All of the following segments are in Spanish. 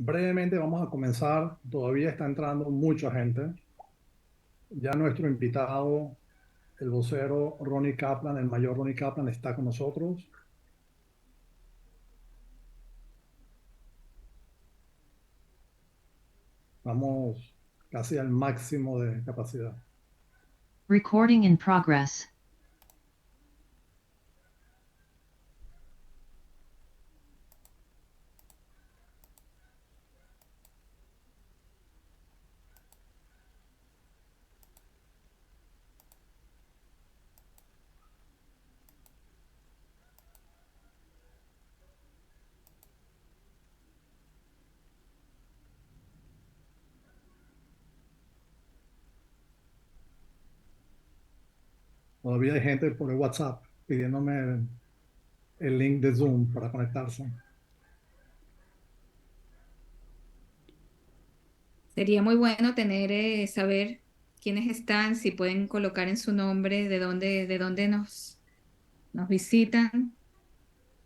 Brevemente vamos a comenzar. Todavía está entrando mucha gente. Ya nuestro invitado, el vocero Ronnie Kaplan, el mayor Ronnie Kaplan, está con nosotros. Vamos casi al máximo de capacidad. Recording in progress. Todavía hay gente por el WhatsApp pidiéndome el link de Zoom para conectarse. Sería muy bueno tener, saber quiénes están, si pueden colocar en su nombre de dónde nos visitan.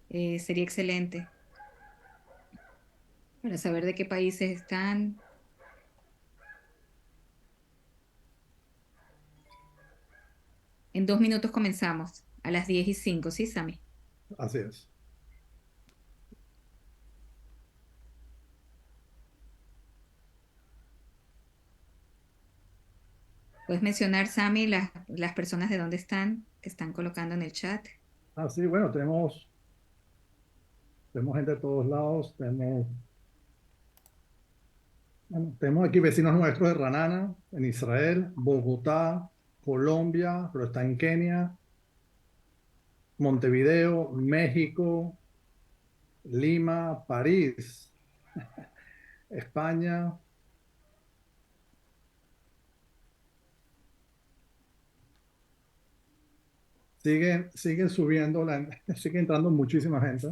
Sería excelente para saber de qué países están. En 2 minutos comenzamos, a las 10:05, ¿sí, Sami? Así es. Puedes mencionar, Sami, las personas de dónde están, que están colocando en el chat. Así, bueno, tenemos gente de todos lados. Tenemos aquí vecinos nuestros de Ranana, en Israel, Bogotá, Colombia, pero está en Kenia, Montevideo, México, Lima, París, España. Siguen subiendo, sigue entrando muchísima gente.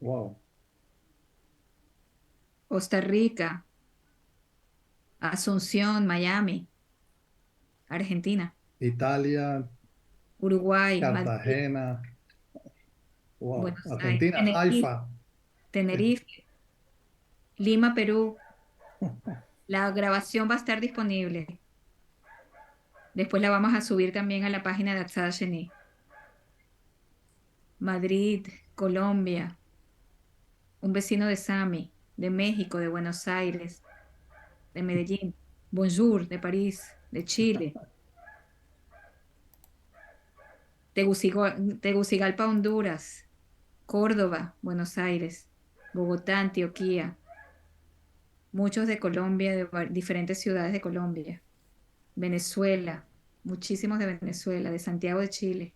Wow. Costa Rica, Asunción, Miami, Argentina, Italia, Uruguay, Madrid, Cartagena, wow. Buenos Aires, Argentina, Haifa. Tenerife, Lima, Perú. La grabación va a estar disponible. Después la vamos a subir también a la página de Atzada Sheni. Madrid, Colombia, un vecino de Sami, de México, de Buenos Aires, de Medellín, Bonjour, de París, de Chile, Tegucigalpa, Honduras, Córdoba, Buenos Aires, Bogotá, Antioquía, muchos de Colombia, de diferentes ciudades de Colombia, Venezuela, muchísimos de Venezuela, de Santiago de Chile.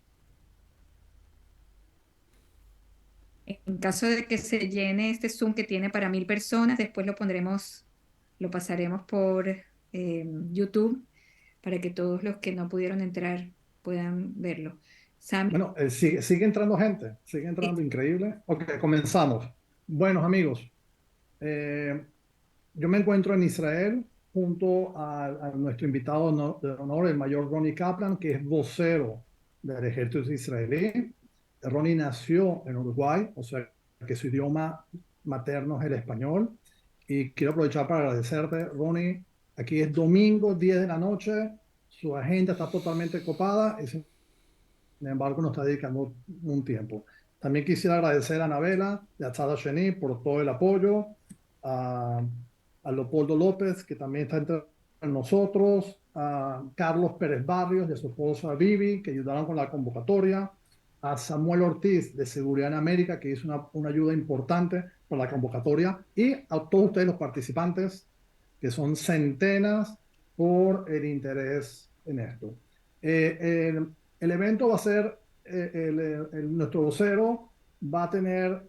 En caso de que se llene este Zoom que tiene para 1.000 personas, después lo pasaremos por YouTube para que todos los que no pudieron entrar puedan verlo. Sam, Bueno, sigue entrando gente, sigue sí, entrando, increíble. Ok, comenzamos. Buenos amigos, eh, yo me encuentro en Israel junto a nuestro invitado de honor, el mayor Ronnie Kaplan, que es vocero del ejército israelí. Ronnie nació en Uruguay, o sea que su idioma materno es el español. Y quiero aprovechar para agradecerte, Ronnie. Aquí es domingo, 10 de la noche, su agenda está totalmente copada y sin embargo nos está dedicando un tiempo. También quisiera agradecer a Anabela de Atzada Sheni por todo el apoyo, a Leopoldo López, que también está entre nosotros, a Carlos Pérez Barrios y a su esposa Vivi, que ayudaron con la convocatoria, a Samuel Ortiz de Seguridad en América, que hizo una ayuda importante para la convocatoria, y a todos ustedes los participantes, que son centenas, por el interés en esto. El evento va a ser, nuestro vocero va a tener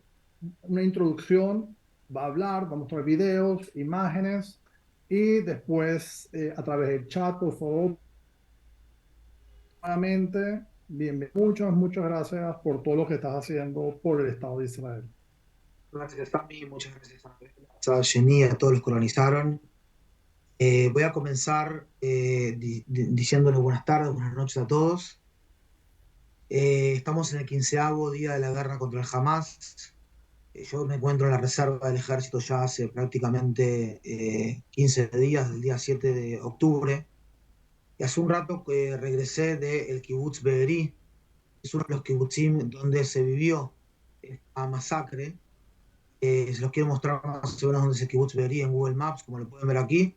una introducción, va a hablar, va a mostrar videos, imágenes y después a través del chat, por favor, nuevamente, muchas gracias por todo lo que estás haciendo por el Estado de Israel. Gracias, Tami. Muchas gracias a Jenny, a todos los que organizaron. Voy a comenzar diciéndole buenas tardes, buenas noches a todos. Estamos en el 15º día de la guerra contra el Hamas. Yo me encuentro en la reserva del ejército ya hace prácticamente 15 días, del día 7 de octubre, y hace un rato que regresé del kibutz Be'eri, es uno de los kibutzim donde se vivió esta masacre. Se los quiero mostrar más o menos donde es el kibutz Be'eri en Google Maps, como lo pueden ver aquí.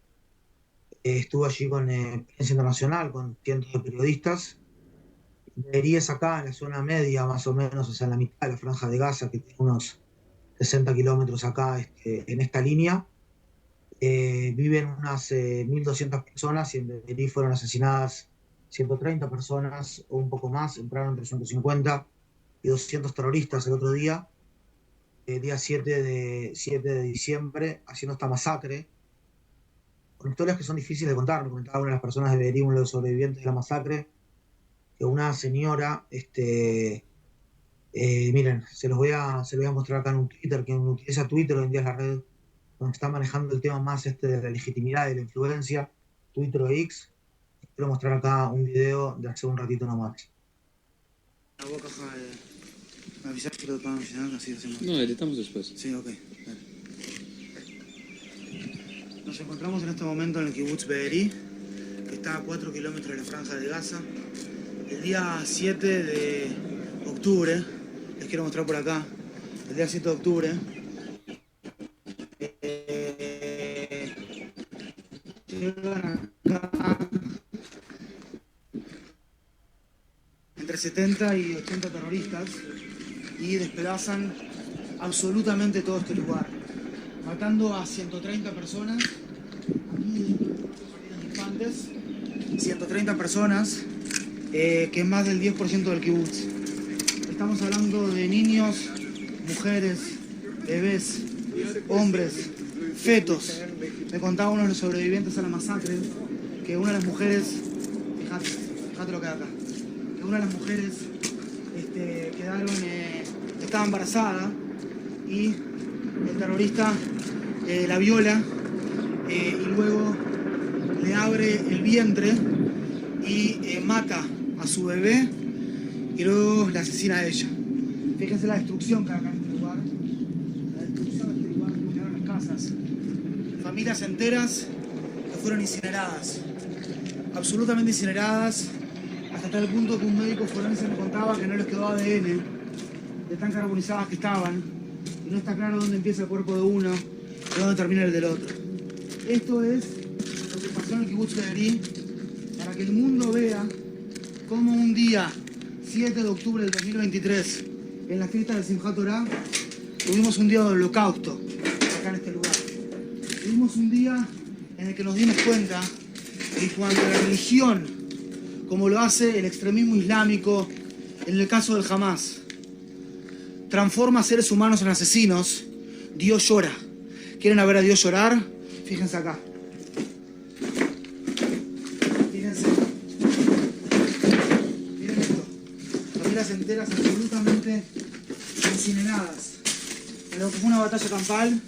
Estuve allí con prensa internacional, con cientos de periodistas. Be'eri es acá en la zona media, más o menos, o sea, en la mitad de la franja de Gaza, que tiene unos 60 kilómetros acá en esta línea. Viven unas 1.200 personas y en Be'eri fueron asesinadas 130 personas o un poco más, entraron entre 150 y 200 terroristas el otro día, día 7 de diciembre, haciendo esta masacre, con historias que son difíciles de contar. Me comentaba una de las personas de Be'eri, uno de los sobrevivientes de la masacre, que una señora, miren, se los voy a mostrar acá en un Twitter, quien utiliza Twitter hoy en día es la red donde está manejando el tema más de la legitimidad y la influencia, Twitter o X. Quiero mostrar acá un video de hace un ratito nomás. ¿Me avisás que lo pagan al final? Así hacemos. No, editamos después. Sí, ok. Dale. Nos encontramos en este momento en el kibutz Be'eri, que está a 4 kilómetros de la franja de Gaza. El día 7 de octubre, les quiero mostrar por acá, el día 7 de octubre, llegan acá entre 70 y 80 terroristas y despedazan absolutamente todo este lugar, matando a 130 personas, aquí infantes, 130 personas, que es más del 10% del kibutz. Estamos hablando de niños, mujeres, bebés, hombres, fetos. Me contaba uno de los sobrevivientes a la masacre que una de las mujeres, fíjate lo que hay acá, que una de las mujeres estaba embarazada y el terrorista la viola y luego le abre el vientre y mata a su bebé y luego la asesina a ella. Fíjense la destrucción que hay acá en este lugar. La destrucción de este lugar, como quedaron las casas. Familias enteras que fueron incineradas. Absolutamente incineradas, hasta tal punto que un médico forense me contaba que no les quedó ADN de tan carbonizadas que estaban, y no está claro dónde empieza el cuerpo de uno y dónde termina el del otro. Esto es lo que pasó en el kibutz Be'eri, para que el mundo vea cómo un día 7 de octubre del 2023, en las fiestas de Simchat Torah, tuvimos un día de holocausto acá en este lugar. Tuvimos un día en el que nos dimos cuenta de que cuando la religión, como lo hace el extremismo islámico, en el caso del Hamas, transforma a seres humanos en asesinos, Dios llora. ¿Quieren ver a Dios llorar? Fíjense acá. Fíjense. Miren esto. Familias enteras absolutamente incineradas. En lo que fue una batalla campal,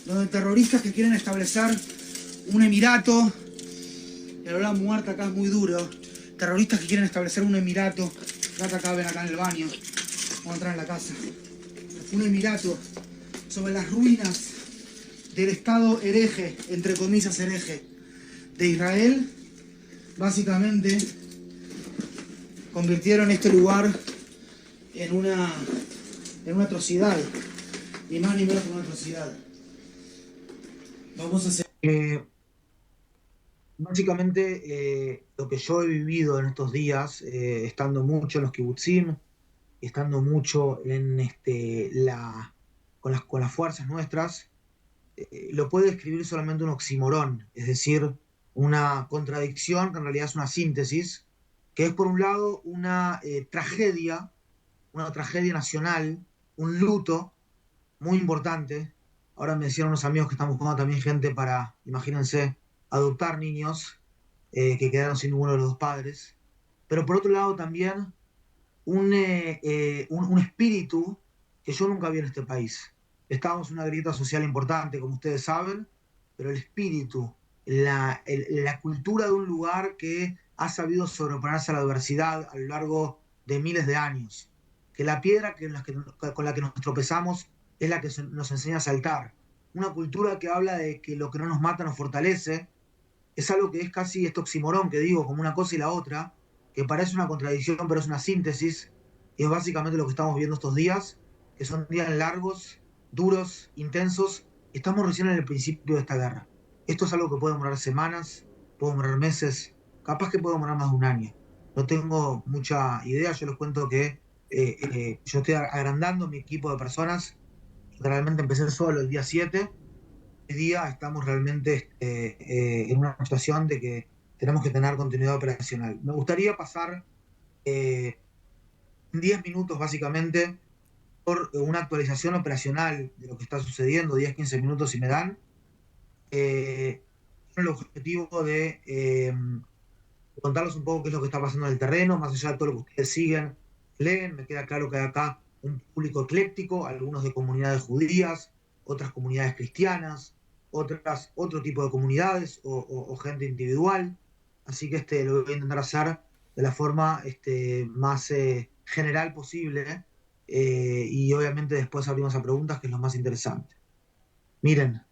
donde terroristas que quieren establecer un emirato, el olor a muerte acá es muy duro, terroristas que quieren establecer un emirato, acá ven acá en el baño, vamos a entrar en la casa, un emirato sobre las ruinas del Estado hereje, entre comillas hereje, de Israel. Básicamente convirtieron este lugar en una atrocidad, ni más ni menos que una atrocidad. Vamos a hacer... Básicamente, lo que yo he vivido en estos días, estando mucho en los kibutzim, estando mucho con las fuerzas nuestras, lo puede describir solamente un oxímoron, es decir, una contradicción que en realidad es una síntesis, que es por un lado una tragedia nacional, un luto muy importante. Ahora me decían unos amigos que están buscando también gente para, imagínense, adoptar niños que quedaron sin ninguno de los dos padres. Pero por otro lado también un espíritu que yo nunca vi en este país. Estábamos en una grieta social importante, como ustedes saben, pero el espíritu, la cultura de un lugar que ha sabido sobreponerse a la adversidad a lo largo de miles de años. Que la piedra con la que nos tropezamos es la que nos enseña a saltar. Una cultura que habla de que lo que no nos mata nos fortalece, es algo que es casi este oxímoron que digo, como una cosa y la otra, que parece una contradicción, pero es una síntesis, y es básicamente lo que estamos viendo estos días, que son días largos, duros, intensos, y estamos recién en el principio de esta guerra. Esto es algo que puede demorar semanas, puede demorar meses, capaz que puede demorar más de un año. No tengo mucha idea, yo les cuento que yo estoy agrandando mi equipo de personas, realmente empecé solo el día 7. Hoy día estamos realmente en una situación de que tenemos que tener continuidad operacional. Me gustaría pasar eh, 10 minutos básicamente por una actualización operacional de lo que está sucediendo, 10-15 minutos si me dan, con el objetivo de contarles un poco qué es lo que está pasando en el terreno, más allá de todo lo que ustedes siguen, leen. Me queda claro que hay acá un público ecléctico, algunos de comunidades judías, otras comunidades cristianas, otro tipo de comunidades o gente individual. Así que lo voy a intentar hacer de la forma más general posible, y obviamente después abrimos a preguntas, que es lo más interesante. Miren,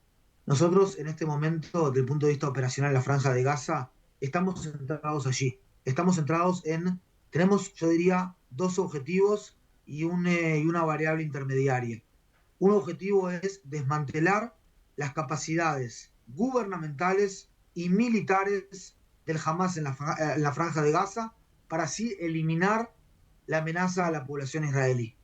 nosotros en este momento, desde el punto de vista operacional en la Franja de Gaza, estamos centrados allí. Estamos centrados tenemos, yo diría, dos objetivos y una variable intermediaria. Un objetivo es desmantelar las capacidades gubernamentales y militares del Hamas en la Franja de Gaza, para así eliminar la amenaza a la población israelí.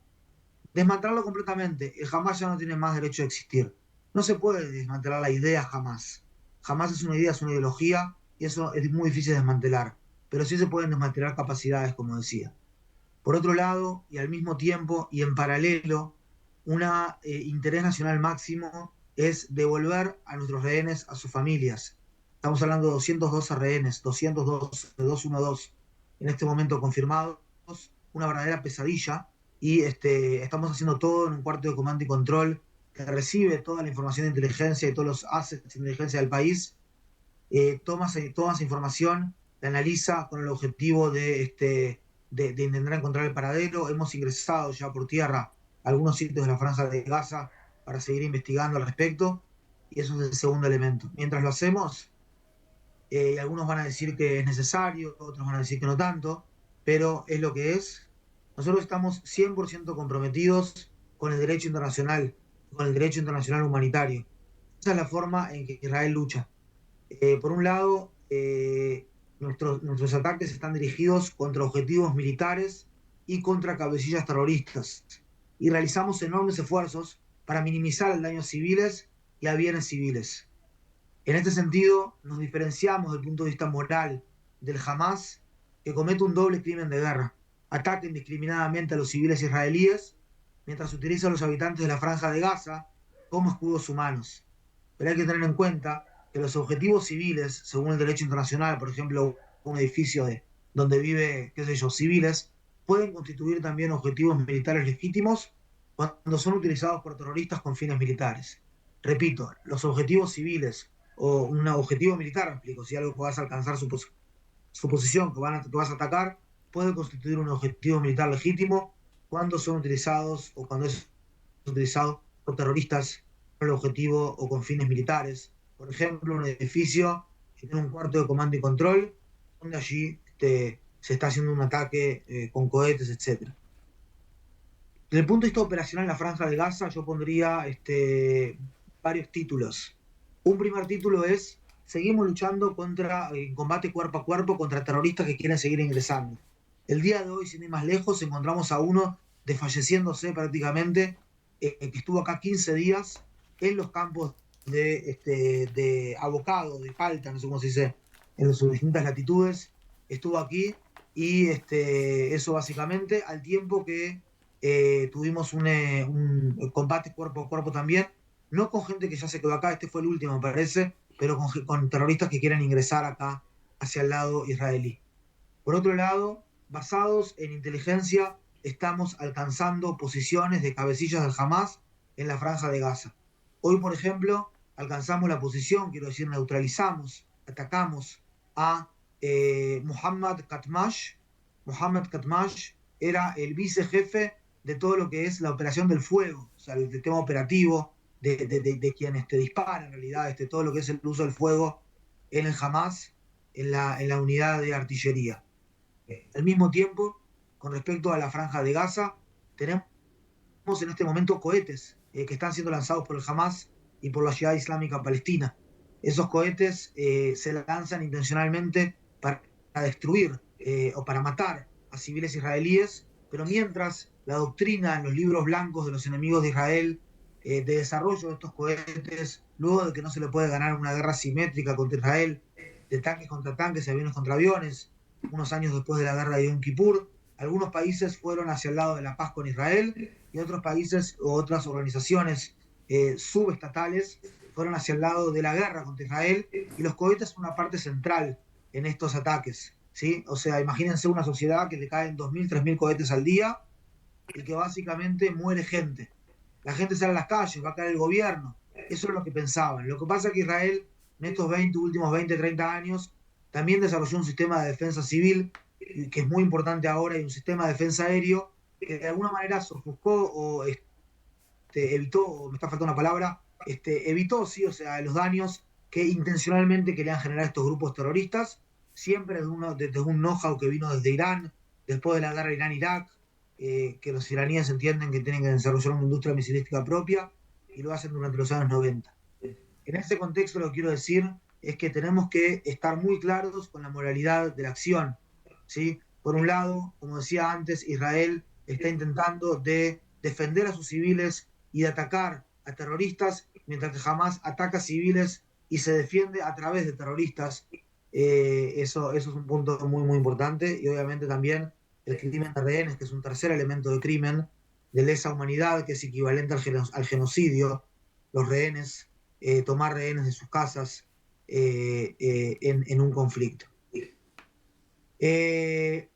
Desmantelarlo completamente. El Hamas ya no tiene más derecho a existir. No se puede desmantelar la idea jamás. Jamás es una idea, es una ideología, y eso es muy difícil de desmantelar. Pero sí se pueden desmantelar capacidades, como decía. Por otro lado, y al mismo tiempo y en paralelo, un interés nacional máximo es devolver a nuestros rehenes a sus familias. Estamos hablando de 212 rehenes, 212, 212 en este momento confirmados, una verdadera pesadilla, y estamos haciendo todo en un cuarto de comando y control que recibe toda la información de inteligencia y todos los assets de inteligencia del país. Toma esa información, la analiza con el objetivo de intentar encontrar el paradero. Hemos ingresado ya por tierra a algunos sitios de la Franja de Gaza para seguir investigando al respecto, y eso es el segundo elemento. Mientras lo hacemos, algunos van a decir que es necesario, otros van a decir que no tanto, pero es lo que es. Nosotros estamos 100% comprometidos con el derecho internacional, con el derecho internacional humanitario. Esa es la forma en que Israel lucha. Por un lado, nuestros ataques están dirigidos contra objetivos militares y contra cabecillas terroristas, y realizamos enormes esfuerzos para minimizar el daño a civiles y a bienes civiles. En este sentido, nos diferenciamos desde el punto de vista moral del Hamas, que comete un doble crimen de guerra: ataca indiscriminadamente a los civiles israelíes, mientras utiliza a los habitantes de la Franja de Gaza como escudos humanos. Pero hay que tener en cuenta que los objetivos civiles, según el derecho internacional, por ejemplo, un edificio donde vive, qué sé yo, civiles, pueden constituir también objetivos militares legítimos cuando son utilizados por terroristas con fines militares. Repito, los objetivos civiles o un objetivo militar, me explico, si algo que vas a alcanzar su posición, que vas a atacar, puede constituir un objetivo militar legítimo cuando son utilizados o cuando es utilizado por terroristas con el objetivo o con fines militares. Por ejemplo, un edificio que tiene un cuarto de comando y control, donde allí se está haciendo un ataque con cohetes, etc. Desde el punto de vista operacional en la Franja de Gaza, yo pondría varios títulos. Un primer título es: seguimos luchando en combate cuerpo a cuerpo contra terroristas que quieren seguir ingresando. El día de hoy, sin ir más lejos, encontramos a uno desfalleciéndose prácticamente, que estuvo acá 15 días en los campos de Abocado, de Palta, no sé cómo se dice, en sus distintas latitudes. Estuvo aquí, y eso básicamente, al tiempo que tuvimos un combate cuerpo a cuerpo también, no con gente que ya se quedó acá, este fue el último me parece, pero con terroristas que quieren ingresar acá hacia el lado israelí. Por otro lado, basados en inteligencia, estamos alcanzando posiciones de cabecillas del Hamas en la Franja de Gaza. Hoy, por ejemplo, alcanzamos la posición, quiero decir, neutralizamos, atacamos a Mohammad Katmash. Mohammad Katmash era el vicejefe de todo lo que es la operación del fuego, o sea, el tema operativo de quienes te disparan, en realidad, todo lo que es el uso del fuego en el Hamas, en la unidad de artillería. Al mismo tiempo, con respecto a la Franja de Gaza, tenemos en este momento cohetes que están siendo lanzados por el Hamas y por la Jihad Islámica Palestina. Esos cohetes se lanzan intencionalmente para destruir o para matar a civiles israelíes, pero mientras la doctrina en los libros blancos de los enemigos de Israel de desarrollo de estos cohetes, luego de que no se le puede ganar una guerra simétrica contra Israel, de tanques contra tanques y aviones contra aviones, unos años después de la guerra de Yom Kippur, algunos países fueron hacia el lado de la paz con Israel y otros países o otras organizaciones subestatales fueron hacia el lado de la guerra contra Israel, y los cohetes son una parte central en estos ataques, ¿sí? O sea, imagínense una sociedad que le caen 2.000, 3.000 cohetes al día y que básicamente muere gente. La gente sale a las calles, va a caer el gobierno. Eso es lo que pensaban. Lo que pasa es que Israel, en estos últimos 20, 30 años, también desarrolló un sistema de defensa civil, que es muy importante ahora, y un sistema de defensa aéreo que de alguna manera sofuscó o evitó, o me está faltando una palabra, evitó, sí, o sea, los daños que intencionalmente querían generar estos grupos terroristas, siempre desde un know-how que vino desde Irán, después de la guerra Irán-Irak, que los iraníes entienden que tienen que desarrollar una industria misilística propia, y lo hacen durante los años 90. En ese contexto lo que quiero decir es que tenemos que estar muy claros con la moralidad de la acción, ¿sí? Por un lado, como decía antes, Israel está intentando de defender a sus civiles y de atacar a terroristas, mientras que Hamas ataca a civiles y se defiende a través de terroristas. Eso es un punto muy, muy importante. Y obviamente también el crimen de rehenes, que es un tercer elemento de crimen de lesa humanidad, que es equivalente al genocidio. Los rehenes, tomar rehenes de sus casas en un conflicto. En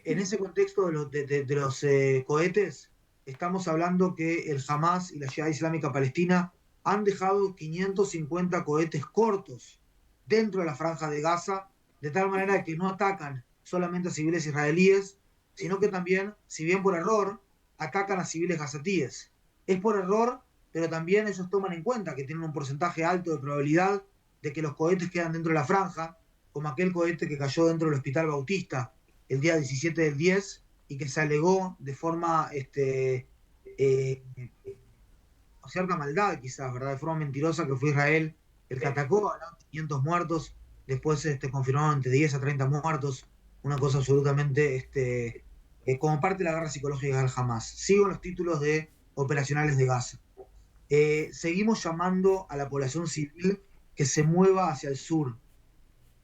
ese contexto de los cohetes, estamos hablando que el Hamas y la Jihad Islámica Palestina han dejado 550 cohetes cortos dentro de la Franja de Gaza, de tal manera que no atacan solamente a civiles israelíes, sino que también, si bien por error, atacan a civiles gazatíes. Es por error, pero también ellos toman en cuenta que tienen un porcentaje alto de probabilidad de que los cohetes quedan dentro de la franja, como aquel cohete que cayó dentro del Hospital Bautista el día 17 del 10 y que se alegó de forma, con cierta maldad quizás, ¿verdad? De forma mentirosa, que fue Israel el que atacó, a 500 muertos, después confirmaron entre 10 a 30 muertos, una cosa absolutamente, como parte de la guerra psicológica del Hamas. Sigo en los títulos de operacionales de Gaza. Seguimos llamando a la población civil que se mueva hacia el sur.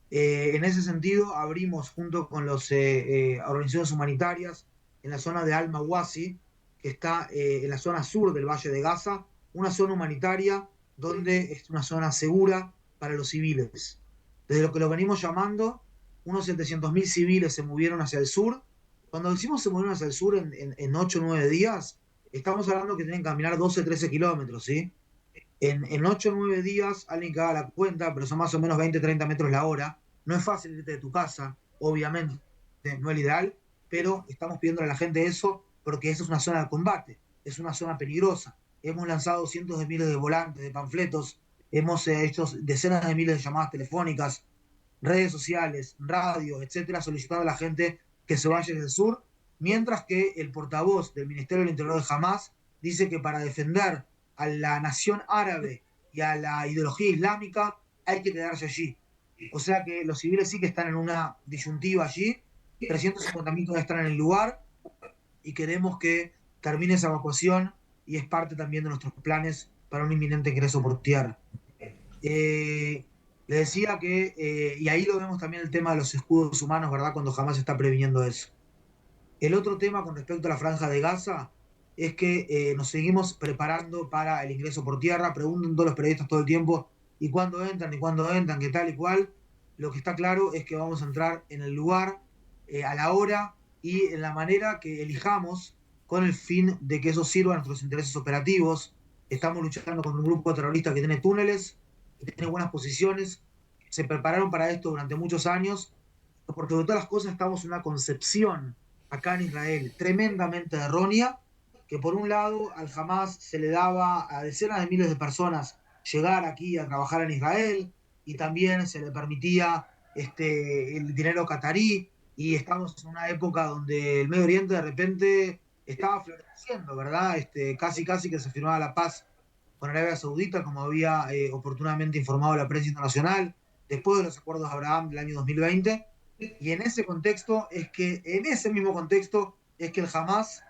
En ese sentido, abrimos junto con las organizaciones humanitarias en la zona de Al-Mawasi, que está en la zona sur del Valle de Gaza, una zona humanitaria donde es una zona segura para los civiles. Desde lo que lo venimos llamando, unos 700.000 civiles se movieron hacia el sur. Cuando decimos se movieron hacia el sur en 8 o 9 días, estamos hablando que tienen que caminar 12, 13 kilómetros, ¿sí? En 8 o 9 días, alguien que haga la cuenta, pero son más o menos 20, 30 metros la hora. No es fácil irte de tu casa, obviamente, no es lo ideal, pero estamos pidiendo a la gente eso porque esa es una zona de combate, es una zona peligrosa. Hemos lanzado cientos de miles de volantes, de panfletos, hemos hecho decenas de miles de llamadas telefónicas, redes sociales, radio, etcétera, solicitando a la gente que se vaya del sur, mientras que el portavoz del Ministerio del Interior de Hamas dice que para defender a la nación árabe y a la ideología islámica hay que quedarse allí. O sea que los civiles sí que están en una disyuntiva allí, 350.000 todavía están en el lugar y queremos que termine esa evacuación, y es parte también de nuestros planes para un inminente ingreso por tierra. Le decía que, y ahí lo vemos también el tema de los escudos humanos, ¿verdad? Cuando Hamas está previniendo eso. El otro tema con respecto a la Franja de Gaza es que nos seguimos preparando para el ingreso por tierra. Preguntan todos los periodistas todo el tiempo, ¿y cuándo entran? ¿Y cuándo entran? ¿Qué tal y cual? Lo que está claro es que vamos a entrar en el lugar, a la hora y en la manera que elijamos, con el fin de que eso sirva a nuestros intereses operativos. Estamos luchando con un grupo terrorista que tiene túneles, que tiene buenas posiciones, se prepararon para esto durante muchos años, porque de todas las cosas estamos en una concepción acá en Israel tremendamente errónea que por un lado al Hamas se le daba a decenas de miles de personas llegar aquí a trabajar en Israel y también se le permitía el dinero catarí, y estamos en una época donde el Medio Oriente de repente estaba floreciendo, ¿verdad? Casi que se firmaba la paz con Arabia Saudita, como había oportunamente informado la prensa internacional, después de los acuerdos de Abraham del año 2020. Y en ese contexto en ese mismo contexto es que el Hamas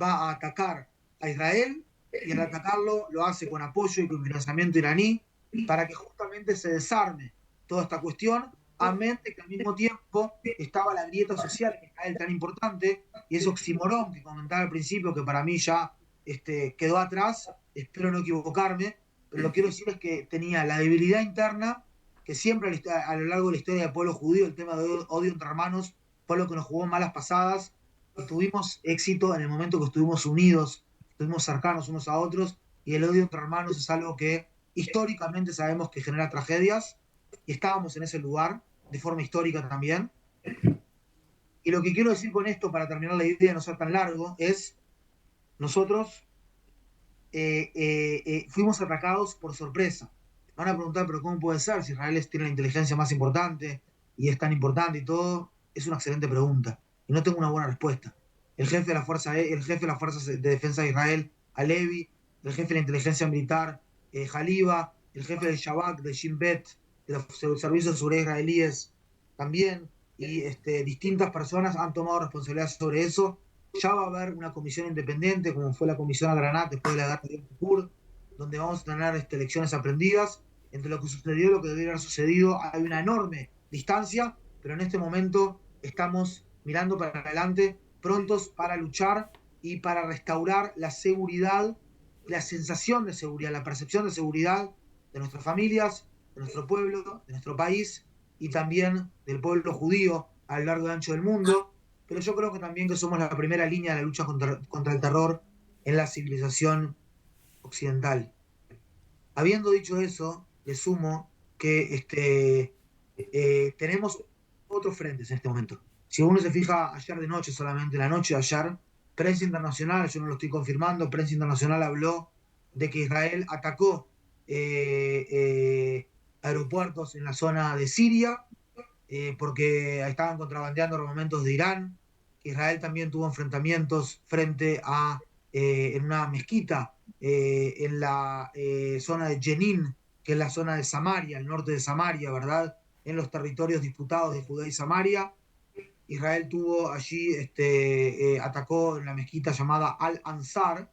va a atacar a Israel, y al atacarlo lo hace con apoyo y con financiamiento iraní para que justamente se desarme toda esta cuestión, a mente que al mismo tiempo estaba la grieta social en Israel tan importante, y ese oxímoron que comentaba al principio, que para mí ya quedó atrás, espero no equivocarme, pero lo que quiero decir es que tenía la debilidad interna que siempre a lo largo de la historia del pueblo judío, el tema de odio entre hermanos fue lo que nos jugó malas pasadas, y tuvimos éxito en el momento que estuvimos unidos, estuvimos cercanos unos a otros, y el odio entre hermanos es algo que históricamente sabemos que genera tragedias, y estábamos en ese lugar, de forma histórica también. Y lo que quiero decir con esto, para terminar la idea y no ser tan largo, es nosotros fuimos atacados por sorpresa. Van a preguntar, pero ¿cómo puede ser si Israel tiene la inteligencia más importante y es tan importante y todo? Es una excelente pregunta y no tengo una buena respuesta. El jefe de las fuerzas de defensa de Israel, Halevi, el jefe de la inteligencia militar, Haliva, el jefe del Shabak, de Shin Bet, de los servicios de seguridad israelíes también, y distintas personas han tomado responsabilidad sobre eso. Ya va a haber una comisión independiente, como fue la comisión Agranat después de la guerra de Yom Kippur, donde vamos a tener lecciones aprendidas. Entre lo que sucedió y lo que debería haber sucedido hay una enorme distancia, pero en este momento estamos mirando para adelante, prontos para luchar y para restaurar la seguridad, la sensación de seguridad, la percepción de seguridad de nuestras familias, de nuestro pueblo, de nuestro país, y también del pueblo judío a lo largo y ancho del mundo. Pero yo creo que también que somos la primera línea de la lucha contra el terror en la civilización occidental. Habiendo dicho eso, le sumo que tenemos otros frentes en este momento. Si uno se fija ayer de noche, solamente la noche de ayer, prensa internacional, yo no lo estoy confirmando, prensa internacional habló de que Israel atacó aeropuertos en la zona de Siria, porque estaban contrabandeando armamentos de Irán, que Israel también tuvo enfrentamientos frente a en una mezquita en la zona de Jenin, que es la zona de Samaria, el norte de Samaria, ¿verdad? En los territorios disputados de Judea y Samaria. Israel tuvo allí, atacó en la mezquita llamada Al-Ansar,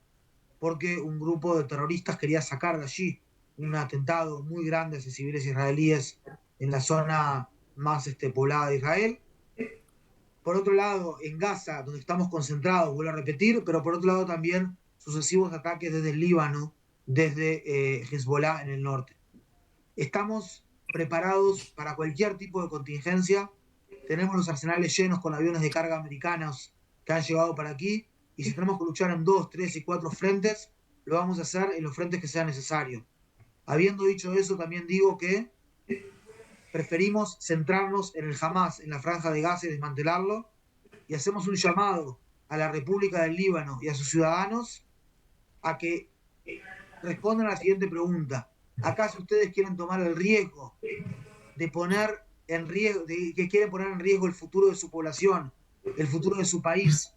porque un grupo de terroristas quería sacar de allí un atentado muy grande hacia civiles israelíes en la zona más poblada de Israel. Por otro lado, en Gaza, donde estamos concentrados, vuelvo a repetir, pero por otro lado también sucesivos ataques desde el Líbano, desde Hezbollah en el norte. Estamos preparados para cualquier tipo de contingencia. Tenemos los arsenales llenos con aviones de carga americanos que han llegado para aquí, y si tenemos que luchar en 2, 3 y 4 frentes, lo vamos a hacer en los frentes que sea necesario. Habiendo dicho eso, también digo que preferimos centrarnos en el Hamas, en la franja de Gaza, y desmantelarlo, y hacemos un llamado a la República del Líbano y a sus ciudadanos a que respondan a la siguiente pregunta: ¿acaso ustedes quieren tomar el riesgo de poner en riesgo, que quieren poner en riesgo el futuro de su población, el futuro de su país,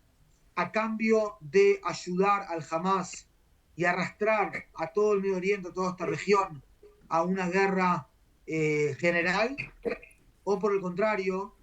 a cambio de ayudar al Hamas y arrastrar a todo el Medio Oriente, a toda esta región, a una guerra general? O por el contrario,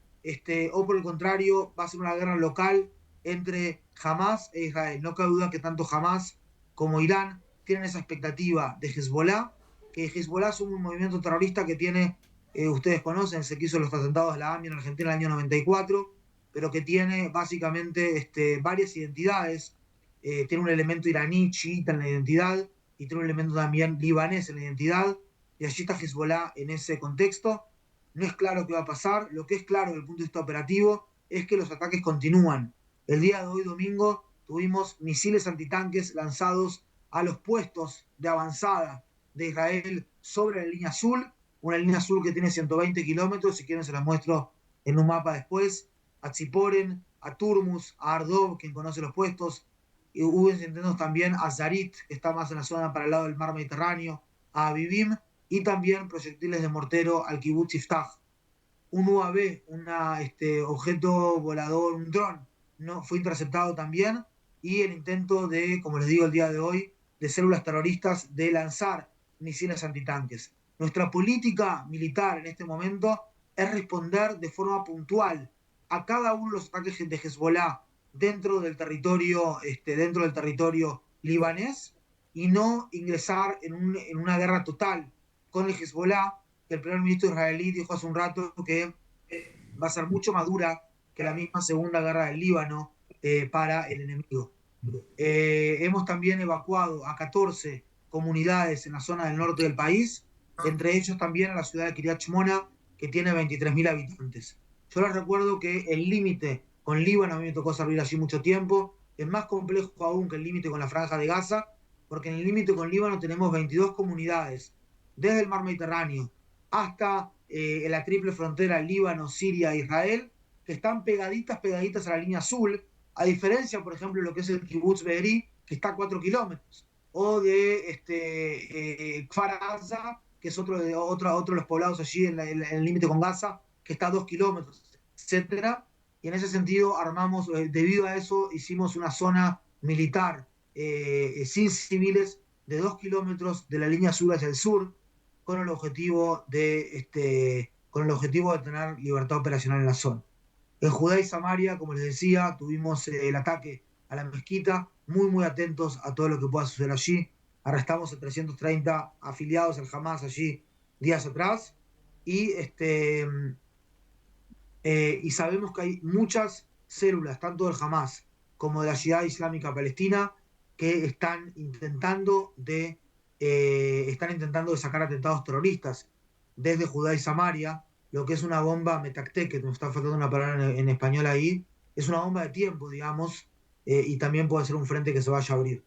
va a ser una guerra local entre Hamas e Israel. No cabe duda que tanto Hamas como Irán tienen esa expectativa de Hezbollah, que Hezbollah es un movimiento terrorista que tiene, ustedes conocen, se quiso los atentados de la AMIA en Argentina en el año 94, pero que tiene básicamente varias identidades. Tiene un elemento iraní, chiita en la identidad, y tiene un elemento también libanés en la identidad, y allí está Hezbollah en ese contexto. No es claro qué va a pasar. Lo que es claro desde el punto de vista operativo es que los ataques continúan. El día de hoy, domingo, tuvimos misiles antitanques lanzados a los puestos de avanzada de Israel sobre la línea azul, una línea azul que tiene 120 kilómetros, si quieren se las muestro en un mapa después, a Tziporen, a Turmus, a Ardov, quien conoce los puestos, y hubo intentos también a Zarit, que está más en la zona para el lado del mar Mediterráneo, a Avivim, y también proyectiles de mortero al Kibbutz Iftach. Un UAV, objeto volador, un dron, no, fue interceptado también, y el intento de, como les digo el día de hoy, de células terroristas de lanzar misiles antitanques. Nuestra política militar en este momento es responder de forma puntual a cada uno de los ataques de Hezbollah dentro del territorio libanés, y no ingresar en una guerra total con el Hezbollah, que el primer ministro israelí dijo hace un rato que va a ser mucho más dura que la misma segunda guerra del Líbano para el enemigo. Hemos también evacuado a 14 comunidades en la zona del norte del país, entre ellos también a la ciudad de Kiryat Shmona, que tiene 23.000 habitantes. Yo les recuerdo que el límite con Líbano, a mí me tocó servir allí mucho tiempo, es más complejo aún que el límite con la Franja de Gaza, porque en el límite con Líbano tenemos 22 comunidades, desde el mar Mediterráneo hasta la triple frontera Líbano, Siria e Israel, que están pegaditas a la línea azul, a diferencia, por ejemplo, de lo que es el Kibbutz Be'eri, que está a 4 kilómetros, o de Kfar Aza, que es otro de los poblados allí en el límite con Gaza, que está a 2 kilómetros, etcétera. Y en ese sentido armamos, debido a eso, hicimos una zona militar sin civiles de 2 kilómetros de la línea azul hacia el sur, con el objetivo de tener libertad operacional en la zona. En Judá y Samaria, como les decía, tuvimos el ataque a la mezquita, muy atentos a todo lo que pueda suceder allí. Arrestamos a 330 afiliados al Hamas allí días atrás, y sabemos que hay muchas células, tanto del Hamas como de la Jihad Islámica Palestina, que están intentando de sacar atentados terroristas desde Judá y Samaria. Lo que es una bomba metacté, que nos está faltando una palabra en español ahí, es una bomba de tiempo, digamos, y también puede ser un frente que se vaya a abrir.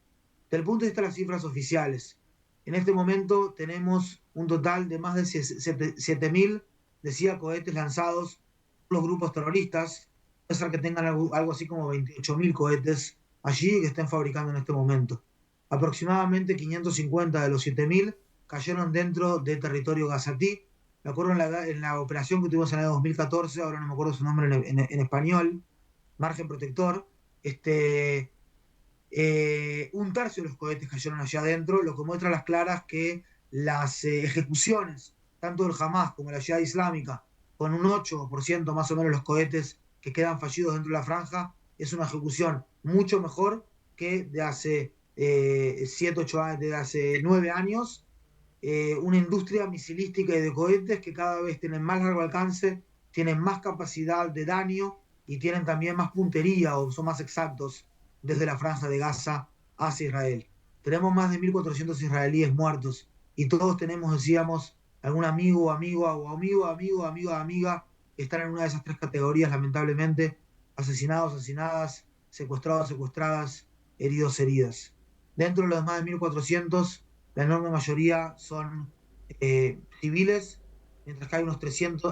Desde el punto de vista de las cifras oficiales, en este momento tenemos un total de más de 7.000, decía, cohetes lanzados por los grupos terroristas. Puede ser que tengan algo así como 28.000 cohetes allí que estén fabricando en este momento. Aproximadamente 550 de los 7.000 cayeron dentro del territorio gazatí. Me acuerdo en la operación que tuvimos en el 2014, ahora no me acuerdo su nombre en español, Margen Protector, un tercio de los cohetes cayeron allá adentro, lo que muestra a las claras que las ejecuciones, tanto del Hamas como de la Jihad Islámica, con un 8% más o menos los cohetes que quedan fallidos dentro de la franja, es una ejecución mucho mejor que de hace 9 años. Una industria misilística y de cohetes que cada vez tienen más largo alcance, tienen más capacidad de daño y tienen también más puntería, o son más exactos, desde la Franja de Gaza hacia Israel. Tenemos más de 1.400 israelíes muertos, y todos tenemos, decíamos, algún amiga que están en una de esas tres categorías, lamentablemente: asesinados, asesinadas, secuestrados, secuestradas, heridos, heridas. Dentro de los más de 1.400, la enorme mayoría son civiles, mientras que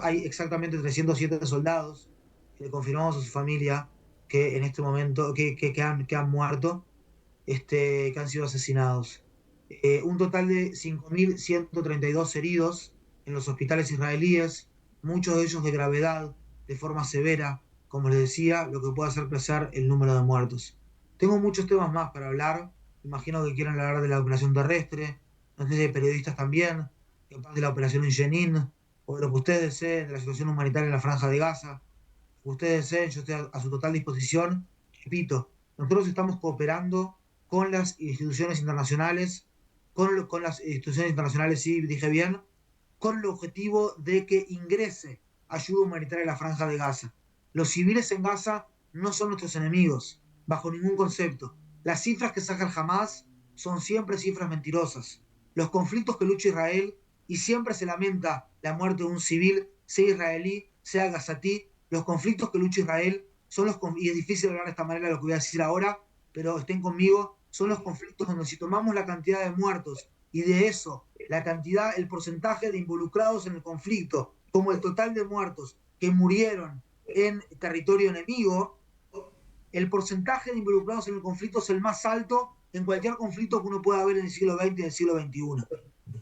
hay exactamente 307 soldados que le confirmamos a su familia que en este momento que han muerto, que han sido asesinados. Un total de 5.132 heridos en los hospitales israelíes, muchos de ellos de gravedad, de forma severa, como les decía, lo que puede hacer crecer el número de muertos. Tengo muchos temas más para hablar. Imagino que quieran hablar de la operación terrestre, no sé si hay periodistas también, de la operación en Jenin, o de lo que ustedes deseen, de la situación humanitaria en la Franja de Gaza. Lo que ustedes deseen, yo estoy a su total disposición. Repito, nosotros estamos cooperando con las instituciones internacionales, sí, dije bien, con el objetivo de que ingrese ayuda humanitaria en la Franja de Gaza. Los civiles en Gaza no son nuestros enemigos, bajo ningún concepto. Las cifras que saca el Hamas son siempre cifras mentirosas. Los conflictos que lucha Israel, y siempre se lamenta la muerte de un civil, sea israelí, sea gazatí, los conflictos que lucha Israel son y es difícil hablar de esta manera lo que voy a decir ahora, pero estén conmigo, son los conflictos donde, si tomamos la cantidad de muertos y de eso, el porcentaje de involucrados en el conflicto, como el total de muertos que murieron en territorio enemigo, el porcentaje de involucrados en el conflicto es el más alto en cualquier conflicto que uno pueda ver en el siglo XX y en el siglo XXI.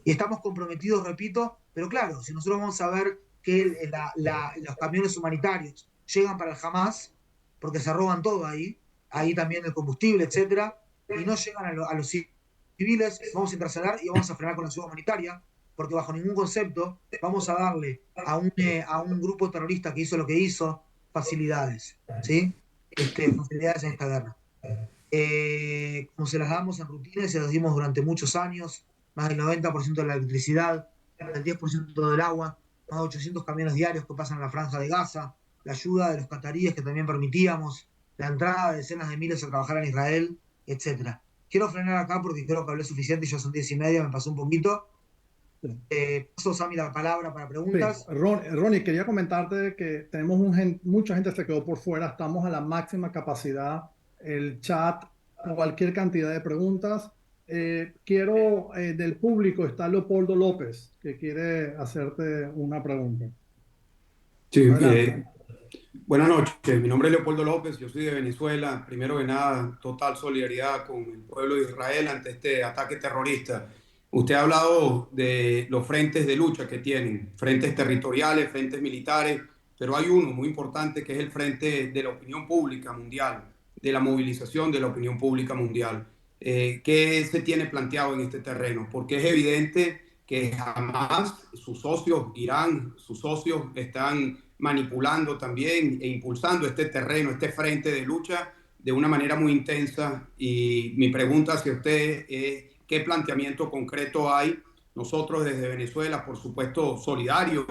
Y estamos comprometidos, repito, pero claro, si nosotros vamos a ver que los camiones humanitarios llegan para el Hamas, porque se roban todo ahí también el combustible, etcétera, y no llegan a los civiles, vamos a interceder y vamos a frenar con la ayuda humanitaria, porque bajo ningún concepto vamos a darle a un grupo terrorista que hizo lo que hizo facilidades, ¿sí? Facilidades en esta guerra. Como se las damos en rutina y se las dimos durante muchos años, más del 90% de la electricidad, más del 10% del agua, más de 800 camiones diarios que pasan a la franja de Gaza, la ayuda de los cataríes que también permitíamos, la entrada de decenas de miles a trabajar en Israel, etc. Quiero frenar acá porque creo que hablé suficiente y ya son 10:30, me pasó un poquito. Paso, Sami, la palabra para Sí, preguntas. Ronnie, quería comentarte que tenemos mucha gente se quedó por fuera, estamos a la máxima capacidad, el chat, cualquier cantidad de preguntas. Quiero, del público está Leopoldo López, que quiere hacerte una pregunta. Sí, Adelante. buenas noches. Mi nombre es Leopoldo López, yo soy de Venezuela. Primero que nada, total solidaridad con el pueblo de Israel ante este ataque terrorista. Usted ha hablado de los frentes de lucha que tienen, frentes territoriales, frentes militares, pero hay uno muy importante que es el frente de la opinión pública mundial, de la movilización de la opinión pública mundial. ¿Qué se tiene planteado en este terreno? Porque es evidente que Hamas, sus socios, Irán, sus socios están manipulando también e impulsando este terreno, este frente de lucha de una manera muy intensa. Y mi pregunta hacia usted es, ¿qué planteamiento concreto hay? Nosotros desde Venezuela, por supuesto, solidarios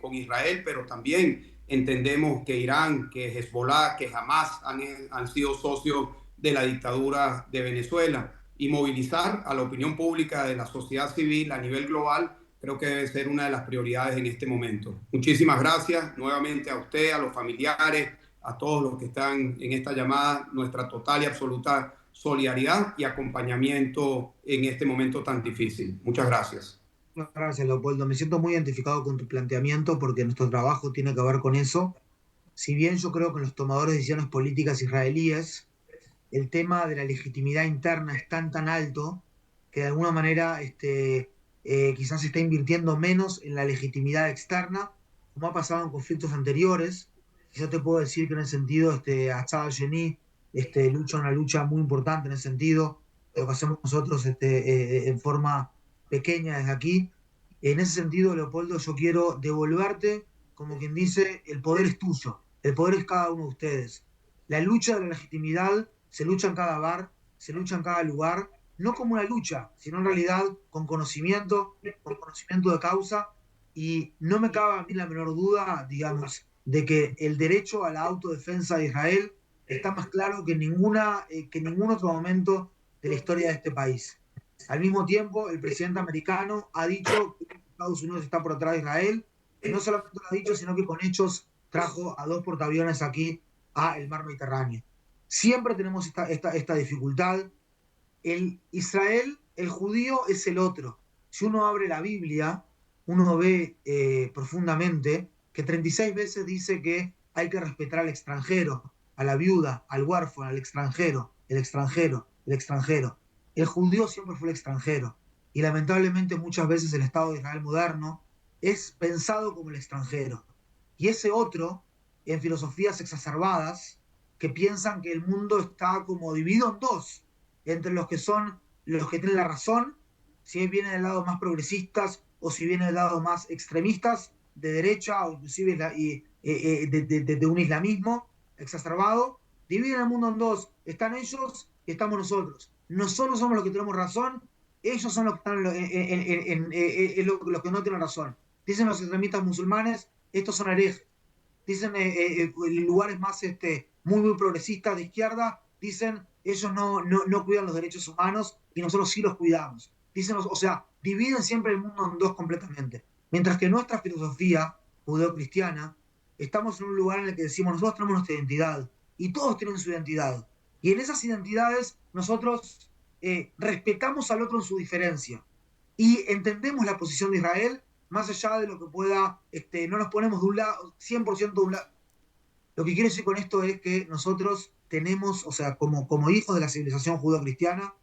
con Israel, pero también entendemos que Irán, que Hezbollah, que Hamas han sido socios de la dictadura de Venezuela, y movilizar a la opinión pública de la sociedad civil a nivel global creo que debe ser una de las prioridades en este momento. Muchísimas gracias nuevamente a usted, a los familiares, a todos los que están en esta llamada, nuestra total y absoluta solidaridad y acompañamiento en este momento tan difícil. Muchas gracias. Gracias, Leopoldo. Me siento muy identificado con tu planteamiento porque nuestro trabajo tiene que ver con eso. Si bien yo creo que los tomadores de decisiones políticas israelíes, el tema de la legitimidad interna es tan alto que de alguna manera quizás se está invirtiendo menos en la legitimidad externa, como ha pasado en conflictos anteriores. Yo te puedo decir que en ese sentido Atzad al-Sheni lucha una lucha muy importante en ese sentido, lo que hacemos nosotros en forma pequeña desde aquí. En ese sentido, Leopoldo, yo quiero devolverte, como quien dice, el poder es tuyo, el poder es cada uno de ustedes. La lucha de la legitimidad se lucha en cada bar, se lucha en cada lugar, no como una lucha, sino en realidad con conocimiento de causa, y no me cabe a mí la menor duda, digamos, de que el derecho a la autodefensa de Israel está más claro que en ningún otro momento de la historia de este país. Al mismo tiempo, el presidente americano ha dicho que Estados Unidos está por atrás de Israel, y no solamente lo ha dicho, sino que con hechos trajo a 2 portaaviones aquí al mar Mediterráneo. Siempre tenemos esta dificultad. El Israel, el judío es el otro. Si uno abre la Biblia, uno ve profundamente que 36 veces dice que hay que respetar al extranjero, a la viuda, al huérfano, al extranjero, el extranjero, el extranjero. El judío siempre fue el extranjero. Y lamentablemente muchas veces el Estado de Israel moderno es pensado como el extranjero. Y ese otro, en filosofías exacerbadas, que piensan que el mundo está como dividido en dos, entre los que tienen la razón, si vienen del lado más progresistas o si vienen del lado más extremistas, de derecha o inclusive de un islamismo exacerbado, dividen el mundo en dos, están ellos y estamos nosotros. Nosotros somos los que tenemos razón, ellos son los que están los que no tienen razón. Dicen los extremistas musulmanes, estos son herejes. Dicen lugares más muy progresistas de izquierda, dicen ellos no cuidan los derechos humanos y nosotros sí los cuidamos. Dicen, o sea, dividen siempre el mundo en dos completamente. Mientras que nuestra filosofía judeocristiana, estamos en un lugar en el que decimos, nosotros tenemos nuestra identidad y todos tienen su identidad. Y en esas identidades nosotros respetamos al otro en su diferencia y entendemos la posición de Israel más allá de lo que pueda, no nos ponemos de un lado, 100% de un lado. Lo que quiero decir con esto es que nosotros tenemos, o sea, como hijos de la civilización judeocristiana,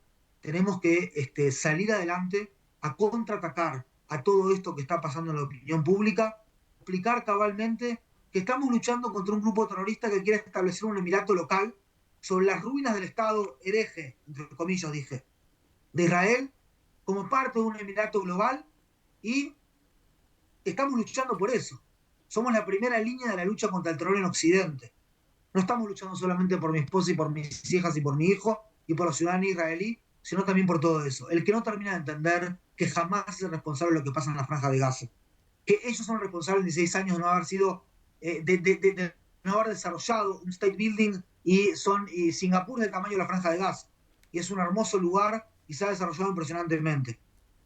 tenemos que salir adelante a contraatacar a todo esto que está pasando en la opinión pública, explicar cabalmente que estamos luchando contra un grupo terrorista que quiere establecer un emirato local sobre las ruinas del Estado hereje, entre comillas dije, de Israel, como parte de un emirato global, y estamos luchando por eso. Somos la primera línea de la lucha contra el terror en Occidente. No estamos luchando solamente por mi esposa y por mis hijas y por mi hijo y por la ciudadanía israelí, sino también por todo eso. El que no termina de entender que jamás es responsable de lo que pasa en la Franja de Gaza, que ellos son responsables en 16 años de no haber sido, de no haber desarrollado un state building, y Singapur es del tamaño de la Franja de Gaza, y es un hermoso lugar y se ha desarrollado impresionantemente.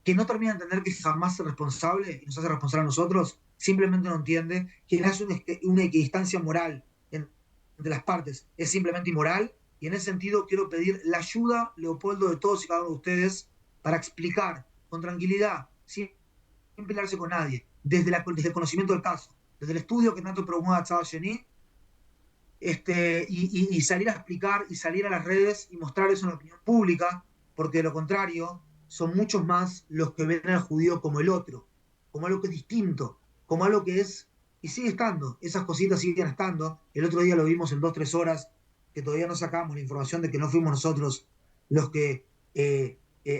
Que no termina de entender que jamás es responsable y nos hace responsable a nosotros, simplemente no entiende que hace una equidistancia moral entre las partes, es simplemente inmoral. Y en ese sentido quiero pedir la ayuda, Leopoldo, de todos y cada uno de ustedes para explicar con tranquilidad, sin pelearse con nadie, desde el conocimiento del caso, desde el estudio que tanto promueve Tzad Sheni, y salir a explicar y salir a las redes y mostrar eso en la opinión pública, porque de lo contrario son muchos más los que ven al judío como el otro, como algo que es distinto, como algo que es, y sigue estando, esas cositas siguen estando. El otro día lo vimos en 2-3 horas, que todavía no sacamos la información de que no fuimos nosotros los que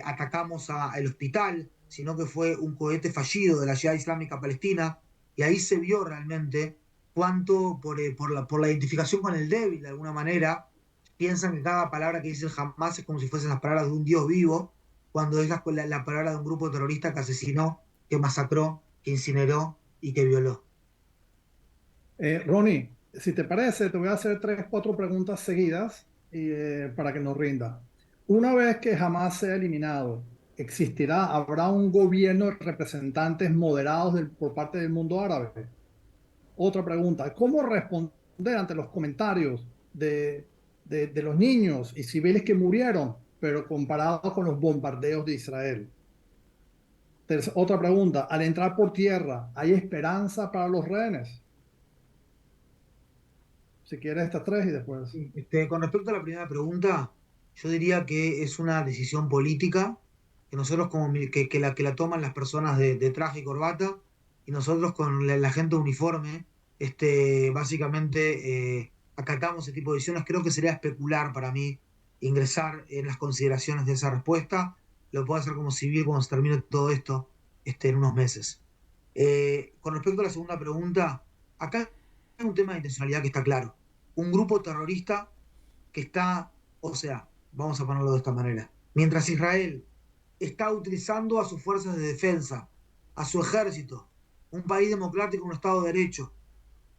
atacamos al hospital, sino que fue un cohete fallido de la Jihad Islámica Palestina, y ahí se vio realmente cuánto, por la identificación con el débil, de alguna manera, piensan que cada palabra que dice el Hamas es como si fuesen las palabras de un Dios vivo, cuando es la palabra de un grupo terrorista que asesinó, que masacró, que incineró y que violó. Ronnie, si te parece, te voy a hacer 3, 4 preguntas seguidas para que nos rinda. Una vez que Hamas sea eliminado, ¿habrá un gobierno de representantes moderados por parte del mundo árabe? Otra pregunta, ¿cómo responder ante los comentarios de los niños y civiles que murieron, pero comparados con los bombardeos de Israel? Otra pregunta, al entrar por tierra, ¿hay esperanza para los rehenes? Si quieres estas 3 y después. Con respecto a la primera pregunta, yo diría que es una decisión política, que nosotros que la toman las personas de traje y corbata, y nosotros con la gente de uniforme, básicamente acatamos ese tipo de decisiones. Creo que sería especular para mí ingresar en las consideraciones de esa respuesta. Lo puedo hacer como civil cuando se termine todo esto en unos meses. Con respecto a la segunda pregunta, acá hay un tema de intencionalidad que está claro. Un grupo terrorista que está, o sea, vamos a ponerlo de esta manera, mientras Israel está utilizando a sus fuerzas de defensa, a su ejército, un país democrático, un Estado de Derecho,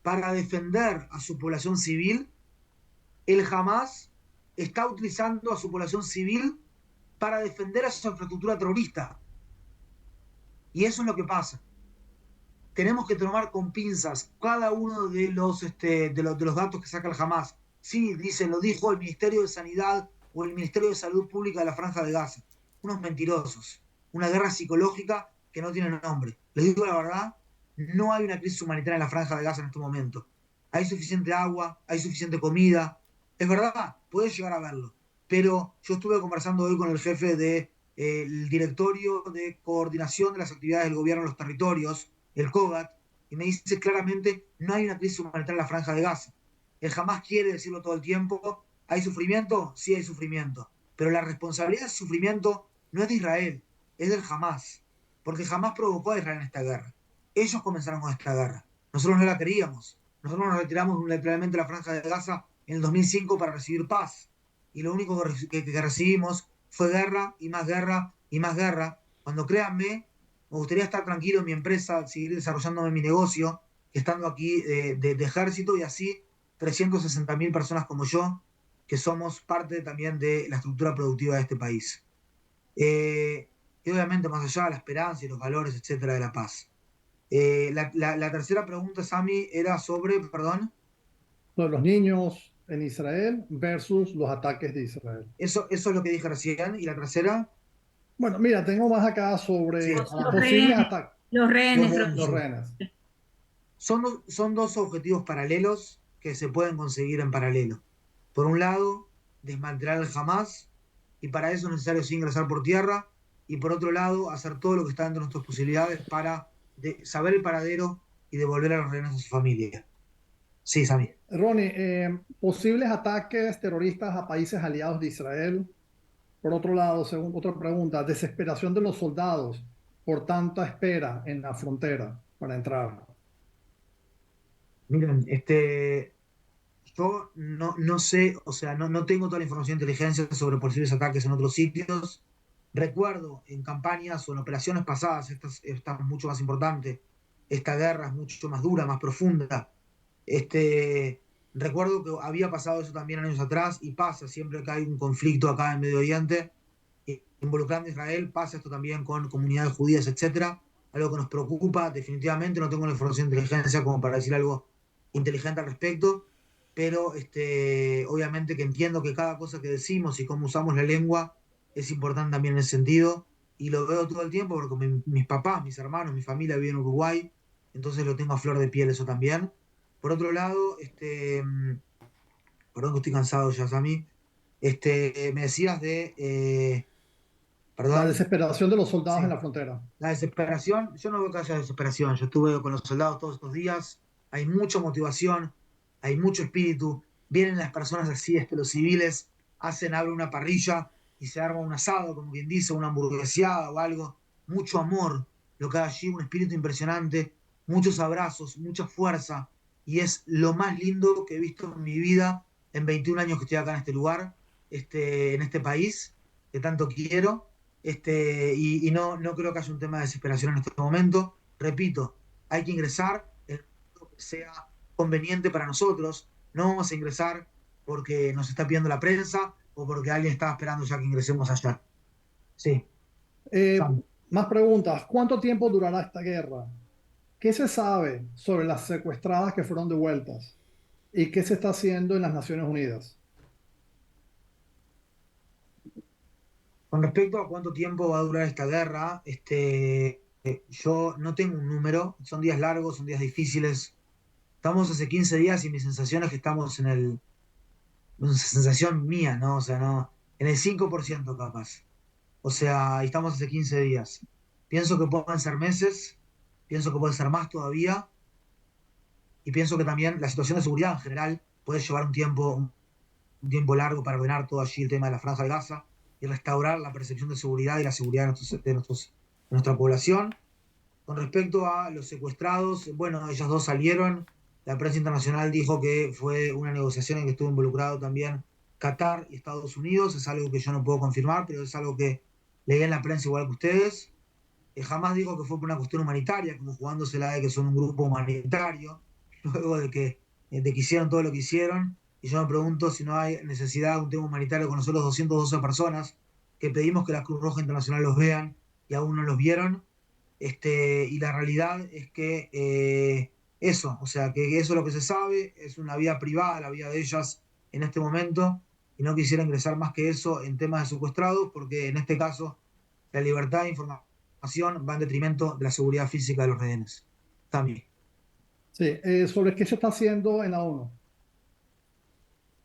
para defender a su población civil, el Hamas está utilizando a su población civil para defender a su infraestructura terrorista. Y eso es lo que pasa. Tenemos que tomar con pinzas cada uno de los datos que saca el Hamas. Sí, lo dijo el Ministerio de Sanidad o el Ministerio de Salud Pública de la Franja de Gaza. Unos mentirosos. Una guerra psicológica que no tiene nombre. Les digo la verdad, no hay una crisis humanitaria en la Franja de Gaza en este momento. Hay suficiente agua, hay suficiente comida. Es verdad, puedes llegar a verlo. Pero yo estuve conversando hoy con el jefe del Directorio de Coordinación de las Actividades del Gobierno en los Territorios, el COGAT, y me dice claramente, no hay una crisis humanitaria en la Franja de Gaza. Él jamás quiere decirlo todo el tiempo. ¿Hay sufrimiento? Sí hay sufrimiento. Pero la responsabilidad de ese sufrimiento no es de Israel, es del Hamas. Porque Hamas provocó a Israel en esta guerra. Ellos comenzaron con esta guerra. Nosotros no la queríamos. Nosotros nos retiramos unilateralmente de la Franja de Gaza en el 2005 para recibir paz. Y lo único que recibimos fue guerra y más guerra y más guerra. Cuando créanme, me gustaría estar tranquilo en mi empresa, seguir desarrollándome mi negocio, estando aquí de ejército, y así 360.000 personas como yo, que somos parte también de la estructura productiva de este país. Y obviamente más allá de la esperanza y los valores, etcétera, de la paz. La tercera pregunta, Sami, era sobre, perdón. Los niños en Israel versus los ataques de Israel. Eso es lo que dije recién. ¿Y la tercera? Bueno, mira, tengo más acá sobre posibles ataques. Los rehenes. Los rehenes. Son dos objetivos paralelos que se pueden conseguir en paralelo. Por un lado, desmantelar el Hamas, y para eso es necesario sí ingresar por tierra, y por otro lado, hacer todo lo que está dentro de nuestras posibilidades para saber el paradero y devolver a los rehenes a su familia. Sí, Sami. Ronnie, posibles ataques terroristas a países aliados de Israel. Por otro lado, según otra pregunta, desesperación de los soldados por tanta espera en la frontera para entrar. Miren, yo no sé, o sea, no tengo toda la información de inteligencia sobre posibles ataques en otros sitios. Recuerdo en campañas o en operaciones pasadas, esta es mucho más importante, esta guerra es mucho más dura, más profunda. Recuerdo que había pasado eso también años atrás y pasa siempre que hay un conflicto acá en Medio Oriente, involucrando a Israel, pasa esto también con comunidades judías, etcétera. Algo que nos preocupa, definitivamente no tengo la información de inteligencia como para decir algo inteligente al respecto, pero obviamente que entiendo que cada cosa que decimos y cómo usamos la lengua es importante también en ese sentido, y lo veo todo el tiempo porque mis papás, mis hermanos, mi familia viven en Uruguay, entonces lo tengo a flor de piel eso también. Por otro lado, perdón que estoy cansado ya, Sami, me decías La perdón, desesperación de los soldados en sí, la frontera. la desesperación, yo no veo que haya desesperación, yo estuve con los soldados todos estos días, hay mucha motivación, hay mucho espíritu, vienen las personas así, los civiles, abren una parrilla y se arma un asado, como quien dice, una hamburgueseada o algo, mucho amor, lo que hay allí, un espíritu impresionante, muchos abrazos, mucha fuerza, y es lo más lindo que he visto en mi vida en 21 años que estoy acá en este lugar, en este país, que tanto quiero, y no creo que haya un tema de desesperación en este momento. Repito, hay que ingresar en el momento que sea conveniente para nosotros. No vamos a ingresar porque nos está pidiendo la prensa o porque alguien está esperando ya que ingresemos allá. Sí, Eh, Sam. Más preguntas. ¿Cuánto tiempo durará esta guerra? ¿Qué se sabe sobre las secuestradas que fueron devueltas? ¿Y qué se está haciendo en las Naciones Unidas? Con respecto a cuánto tiempo va a durar esta guerra, yo no tengo un número, son días largos, son días difíciles. Estamos hace 15 días y mi sensación es que estamos una sensación mía, ¿no? O sea, no, en el 5% capaz. O sea, estamos hace 15 días. Pienso que pueden ser meses, pienso que puede ser más todavía, y pienso que también la situación de seguridad en general puede llevar un tiempo largo para ordenar todo allí el tema de la Franja de Gaza y restaurar la percepción de seguridad y la seguridad de nuestra población. Con respecto a los secuestrados, bueno, ellos dos salieron. La prensa internacional dijo que fue una negociación en que estuvo involucrado también Qatar y Estados Unidos. Es algo que yo no puedo confirmar, pero es algo que leí en la prensa igual que ustedes. Jamás dijo que fue por una cuestión humanitaria, como jugándosela de que son un grupo humanitario, luego de que hicieron todo lo que hicieron. Y yo me pregunto si no hay necesidad de un tema humanitario con nosotros 212 personas que pedimos que la Cruz Roja Internacional los vean y aún no los vieron. Y la realidad es que eso, o sea, que eso es lo que se sabe, es una vida privada, la vida de ellas en este momento, y no quisiera ingresar más que eso en temas de secuestrados, porque en este caso la libertad de información va en detrimento de la seguridad física de los rehenes. También. Sí, sobre qué se está haciendo en la ONU.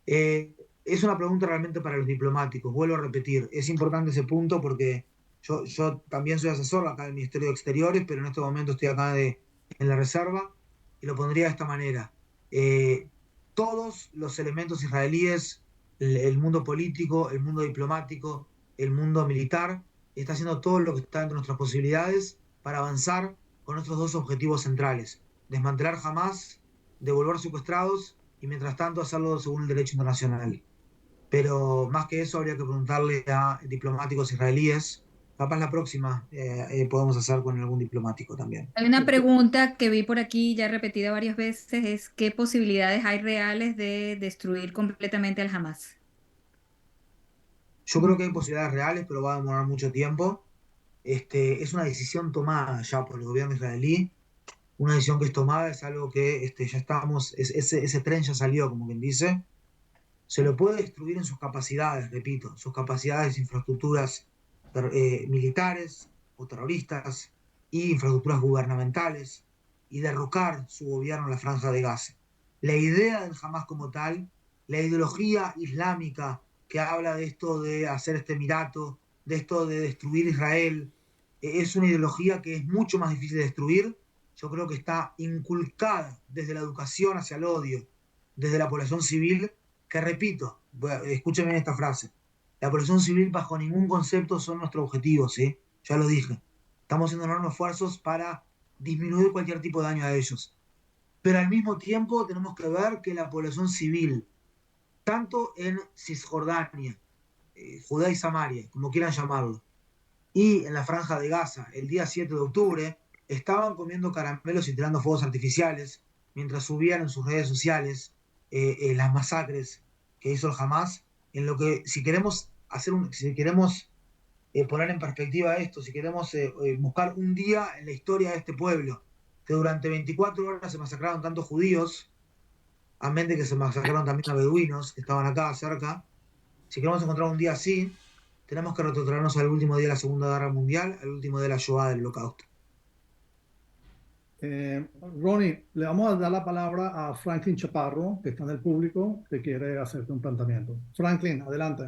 Es una pregunta realmente para los diplomáticos, vuelvo a repetir, es importante ese punto porque yo también soy asesor acá del Ministerio de Exteriores, pero en este momento estoy acá en la reserva y lo pondría de esta manera. Eh, Todos los elementos israelíes, el mundo político, el mundo diplomático, el mundo militar, está haciendo todo lo que está dentro de nuestras posibilidades para avanzar con nuestros dos objetivos centrales, desmantelar Hamas, devolver secuestrados y mientras tanto hacerlo según el derecho internacional. Pero más que eso habría que preguntarle a diplomáticos israelíes. Capaz la próxima podemos hacer con algún diplomático también. Hay una pregunta que vi por aquí ya repetida varias veces, es ¿qué posibilidades hay reales de destruir completamente al Hamas? Yo creo que hay posibilidades reales, pero va a demorar mucho tiempo. Es una decisión tomada ya por el gobierno israelí. Una decisión que es tomada es algo que ya estamos, ese tren ya salió, como quien dice. Se lo puede destruir en sus capacidades, repito, sus capacidades, infraestructuras militares o terroristas y infraestructuras gubernamentales y derrocar su gobierno en la Franja de Gaza. La idea del Hamas como tal la ideología islámica que habla de esto de hacer este emirato, de esto de destruir Israel, es una ideología que es mucho más difícil de destruir. Yo creo que está inculcada desde la educación hacia el odio, desde la población civil, que repito, escúchenme esta frase, la población civil bajo ningún concepto son nuestro objetivo, ¿sí? Ya lo dije. Estamos haciendo enormes esfuerzos para disminuir cualquier tipo de daño a ellos. Pero al mismo tiempo tenemos que ver que la población civil, tanto en Cisjordania, Judea y Samaria, como quieran llamarlo, y en la Franja de Gaza, el día 7 de octubre, estaban comiendo caramelos y tirando fuegos artificiales mientras subían en sus redes sociales las masacres que hizo el Hamas, en lo que si queremos poner en perspectiva esto, si queremos buscar un día en la historia de este pueblo, que durante 24 horas se masacraron tantos judíos, amén de que se masacraron también a beduinos que estaban acá cerca, si queremos encontrar un día así, tenemos que retrotraernos al último día de la Segunda Guerra Mundial, al último día de la Shoah, del Holocausto. Ronnie, le vamos a dar la palabra a Franklin Chaparro, que está en el público, que quiere hacerte un planteamiento. Franklin, adelante.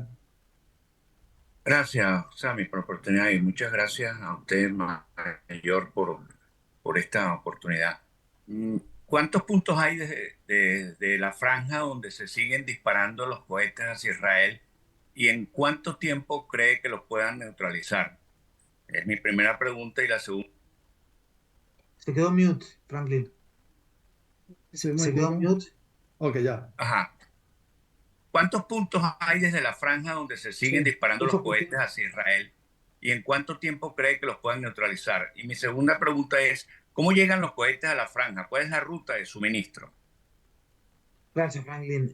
Gracias, Sammy, por la oportunidad y muchas gracias a usted, mayor, por esta oportunidad. ¿Cuántos puntos hay de la franja donde se siguen disparando los cohetes hacia Israel y en cuánto tiempo cree que los puedan neutralizar? Es mi primera pregunta. Y la segunda... Se quedó mute, Franklin. Sí, se quedó mute. Ok, ya. Ajá. ¿Cuántos puntos hay desde la franja donde se siguen disparando los cohetes hacia Israel? ¿Y en cuánto tiempo cree que los puedan neutralizar? Y mi segunda pregunta es, ¿cómo llegan los cohetes a la franja? ¿Cuál es la ruta de suministro? Gracias, Franklin.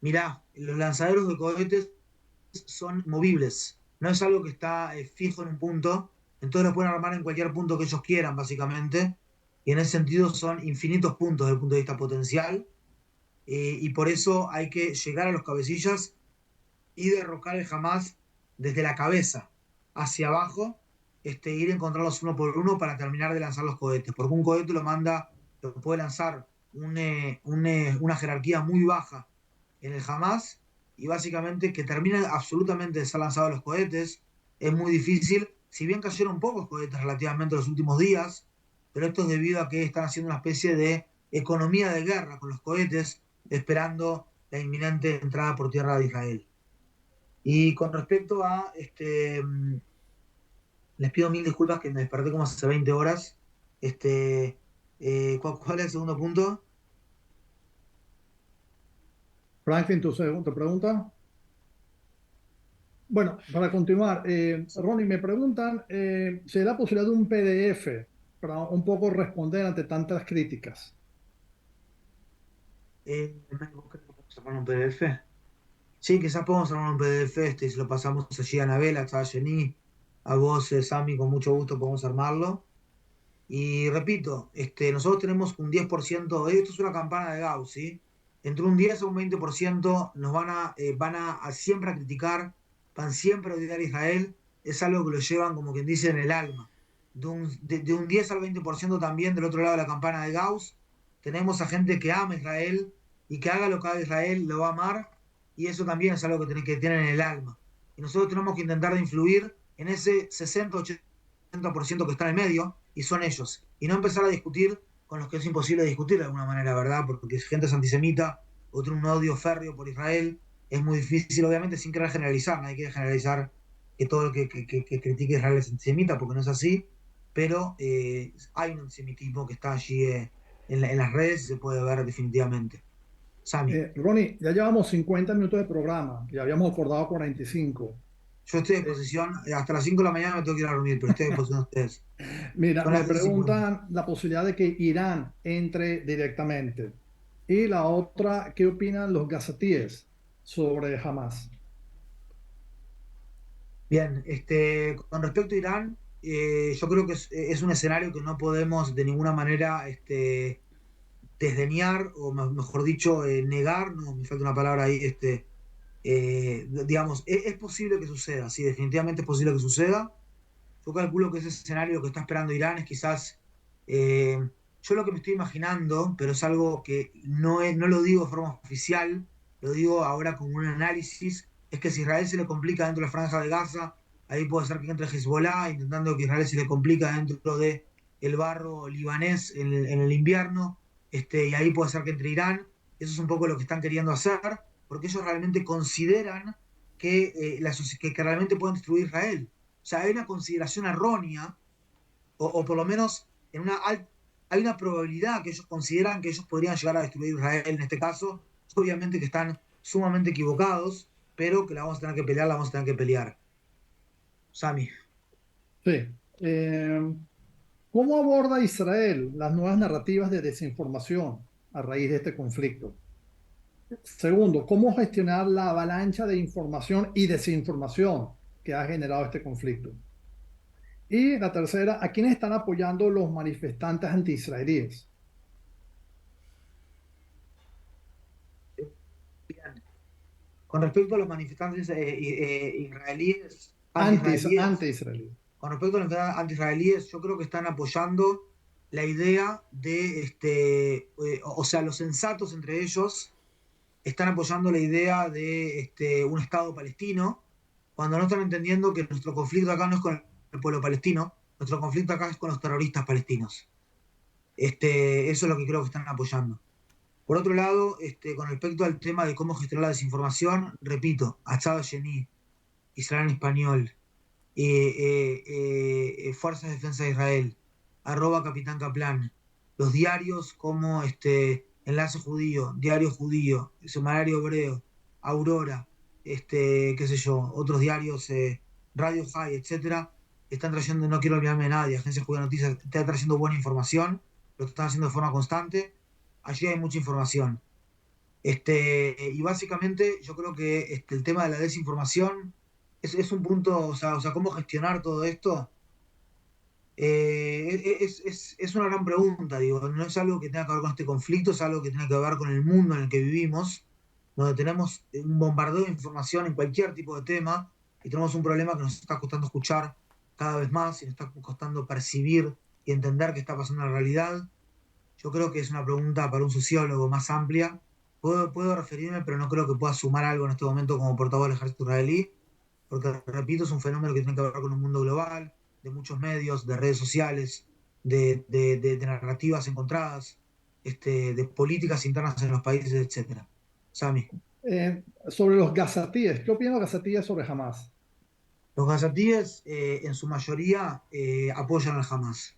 Mirá, los lanzaderos de cohetes son movibles. No es algo que está fijo en un punto. Entonces los pueden armar en cualquier punto que ellos quieran, básicamente. Y en ese sentido son infinitos puntos desde el punto de vista potencial. Y por eso hay que llegar a los cabecillas y derrocar el Hamas desde la cabeza hacia abajo, ir a encontrarlos uno por uno para terminar de lanzar los cohetes. Porque un cohete lo puede lanzar una jerarquía muy baja en el Hamas, y básicamente que terminen absolutamente de ser lanzados los cohetes es muy difícil. Si bien cayeron pocos cohetes relativamente en los últimos días, pero esto es debido a que están haciendo una especie de economía de guerra con los cohetes, esperando la inminente entrada por tierra de Israel. Y con respecto a, les pido mil disculpas que me desperté como hace 20 horas. ¿Cuál es el segundo punto? Franklin, tu segunda pregunta. Bueno, para continuar, Ronnie, me preguntan si hay la posibilidad de un PDF para un poco responder ante tantas críticas. ¿Podemos armar un PDF? Sí, quizás podemos armar un PDF y se lo pasamos allí a Anabela, a Jenny, a vos, Sammy, con mucho gusto podemos armarlo. Y repito, nosotros tenemos un 10%, esto es una campana de Gauss, ¿sí? Entre un 10 a un 20% nos van a siempre a criticar, van siempre a odiar a Israel, es algo que lo llevan, como quien dice, en el alma. De un 10 al 20% también, del otro lado de la campana de Gauss, tenemos a gente que ama a Israel y que haga lo que haga Israel, lo va a amar, y eso también es algo que tienen en el alma. Y nosotros tenemos que intentar de influir en ese 60-80% que está en el medio, y son ellos. Y no empezar a discutir con los que es imposible discutir de alguna manera, ¿verdad? Porque si gente es antisemita o tiene un odio férreo por Israel, es muy difícil, obviamente, sin querer generalizar. No hay que generalizar que todo lo que critique a Israel es antisemita, porque no es así, pero hay un antisemitismo que está allí en las redes y se puede ver definitivamente. Sammy. Ronnie, ya llevamos 50 minutos de programa y habíamos acordado 45. Yo estoy a disposición, hasta las 5 de la mañana me tengo que ir a reunir, pero estoy a disposición de ustedes. Mira, me preguntan la posibilidad de que Irán entre directamente. Y la otra, ¿qué opinan los gazatíes sobre Hamas? Bien, con respecto a Irán, yo creo que es un escenario que no podemos de ninguna manera desdeñar, o mejor dicho, negar, no, me falta una palabra ahí, digamos, es posible que suceda, sí, definitivamente es posible que suceda. Yo calculo que ese escenario que está esperando Irán es quizás Yo lo que me estoy imaginando, pero es algo que no lo digo de forma oficial, lo digo ahora como un análisis, es que si Israel se le complica dentro de la franja de Gaza, ahí puede ser que entre Hezbollah, intentando que Israel se le complica dentro de el barro libanés en el invierno, y ahí puede ser que entre Irán. Eso es un poco lo que están queriendo hacer, porque ellos realmente consideran que realmente pueden destruir Israel. O sea, hay una consideración errónea, o por lo menos en hay una probabilidad que ellos consideran que ellos podrían llegar a destruir Israel en este caso. Obviamente que están sumamente equivocados, pero que la vamos a tener que pelear, la vamos a tener que pelear. Sami. Sí. ¿Cómo aborda Israel las nuevas narrativas de desinformación a raíz de este conflicto? Segundo, ¿cómo gestionar la avalancha de información y desinformación que ha generado este conflicto? Y la tercera, ¿a quiénes están apoyando los manifestantes anti-israelíes? Bien. Con respecto a los manifestantes israelíes, anti-israelíes, Anti-israelíes. con respecto a los anti-israelíes, yo creo que están apoyando la idea de, o sea, los sensatos entre ellos están apoyando la idea de un Estado palestino, cuando no están entendiendo que nuestro conflicto acá no es con el pueblo palestino, nuestro conflicto acá es con los terroristas palestinos. Eso es lo que creo que están apoyando. Por otro lado, con respecto al tema de cómo gestionar la desinformación, repito, Achado Yení, Israel en español, Fuerzas de Defensa de Israel, @Capitán Kaplan, los diarios como Enlace Judío, Diario Judío, Semanario Hebreo, Aurora, qué sé yo, otros diarios, Radio High, etcétera, están trayendo, no quiero olvidarme de nadie, Agencia Judía de Noticias, está trayendo buena información, lo están haciendo de forma constante, allí hay mucha información. Y básicamente yo creo que el tema de la desinformación es un punto, o sea, cómo gestionar todo esto, es una gran pregunta, digo, no es algo que tenga que ver con este conflicto, es algo que tiene que ver con el mundo en el que vivimos, donde tenemos un bombardeo de información en cualquier tipo de tema y tenemos un problema que nos está costando escuchar cada vez más y nos está costando percibir y entender qué está pasando en la realidad. Yo creo que es una pregunta para un sociólogo más amplia. Puedo referirme, pero no creo que pueda sumar algo en este momento como portavoz del ejército israelí, porque, repito, es un fenómeno que tiene que ver con un mundo global, de muchos medios, de redes sociales, de narrativas encontradas, de políticas internas en los países, etc. Sami. Sobre los gazatíes, ¿qué opinan los gazatíes sobre Hamas? Los gazatíes, en su mayoría, apoyan al Hamas.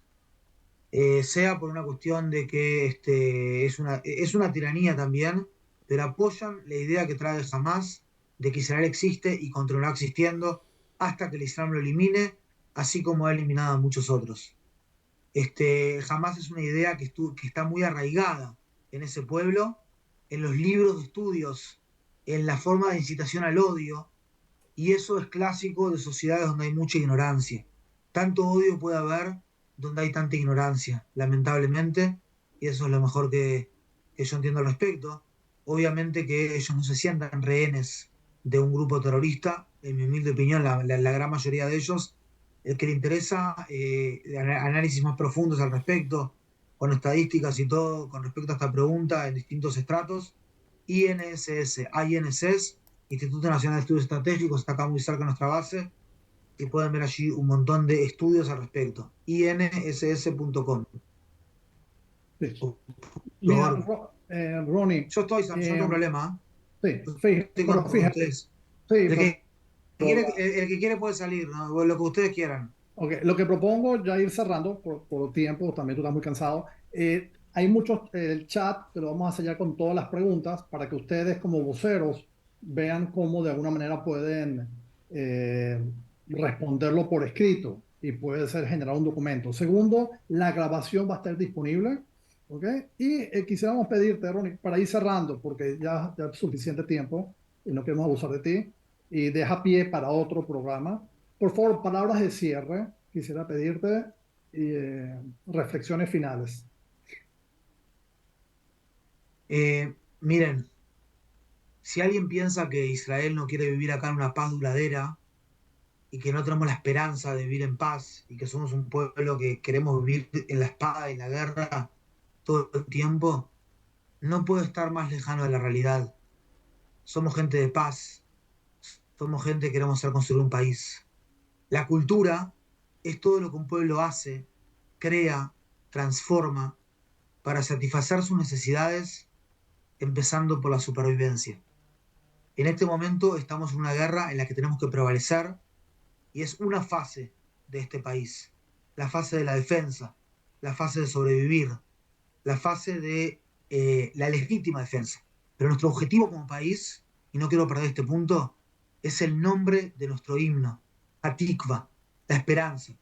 Sea por una cuestión de que es una tiranía también, pero apoyan la idea que trae Hamas de que Israel existe y continuará existiendo hasta que el Islam lo elimine, así como ha eliminado a muchos otros. Hamas es una idea que está muy arraigada en ese pueblo, en los libros de estudios, en la forma de incitación al odio, y eso es clásico de sociedades donde hay mucha ignorancia. Tanto odio puede haber donde hay tanta ignorancia, lamentablemente, y eso es lo mejor que yo entiendo al respecto. Obviamente que ellos no se sientan rehenes de un grupo terrorista, en mi humilde opinión, la gran mayoría de ellos, el que le interesa análisis más profundos al respecto, con estadísticas y todo, con respecto a esta pregunta en distintos estratos, INSS, Instituto Nacional de Estudios Estratégicos, está acá muy cerca de nuestra base, y pueden ver allí un montón de estudios al respecto. inss.com. Mira, Ronnie. Yo estoy, Sam, yo no tengo problema. Sí, Estoy con fíjate. ustedes. Sí, el que quiere puede salir, ¿no? Lo que ustedes quieran. Okay. Lo que propongo, ya ir cerrando por tiempo, también tú estás muy cansado. Hay muchos, el chat, que lo vamos a sellar con todas las preguntas para que ustedes como voceros vean cómo de alguna manera pueden responderlo por escrito y puede ser generar un documento. Segundo, la grabación va a estar disponible. ¿Okay? Y quisiéramos pedirte, Ronnie, para ir cerrando, porque ya es suficiente tiempo y no queremos abusar de ti, y deja pie para otro programa. Por favor, palabras de cierre, quisiera pedirte, y reflexiones finales. Miren, si alguien piensa que Israel no quiere vivir acá en una paz duradera y que no tenemos la esperanza de vivir en paz y que somos un pueblo que queremos vivir en la espada y en la guerra, todo el tiempo, no puede estar más lejano de la realidad. Somos gente de paz, somos gente que queremos hacer construir un país. La cultura es todo lo que un pueblo hace, crea, transforma para satisfacer sus necesidades, empezando por la supervivencia. En este momento estamos en una guerra en la que tenemos que prevalecer y es una fase de este país, la fase de la defensa, la fase de sobrevivir, la fase de la legítima defensa. Pero nuestro objetivo como país, y no quiero perder este punto, es el nombre de nuestro himno, Hatikva, la esperanza.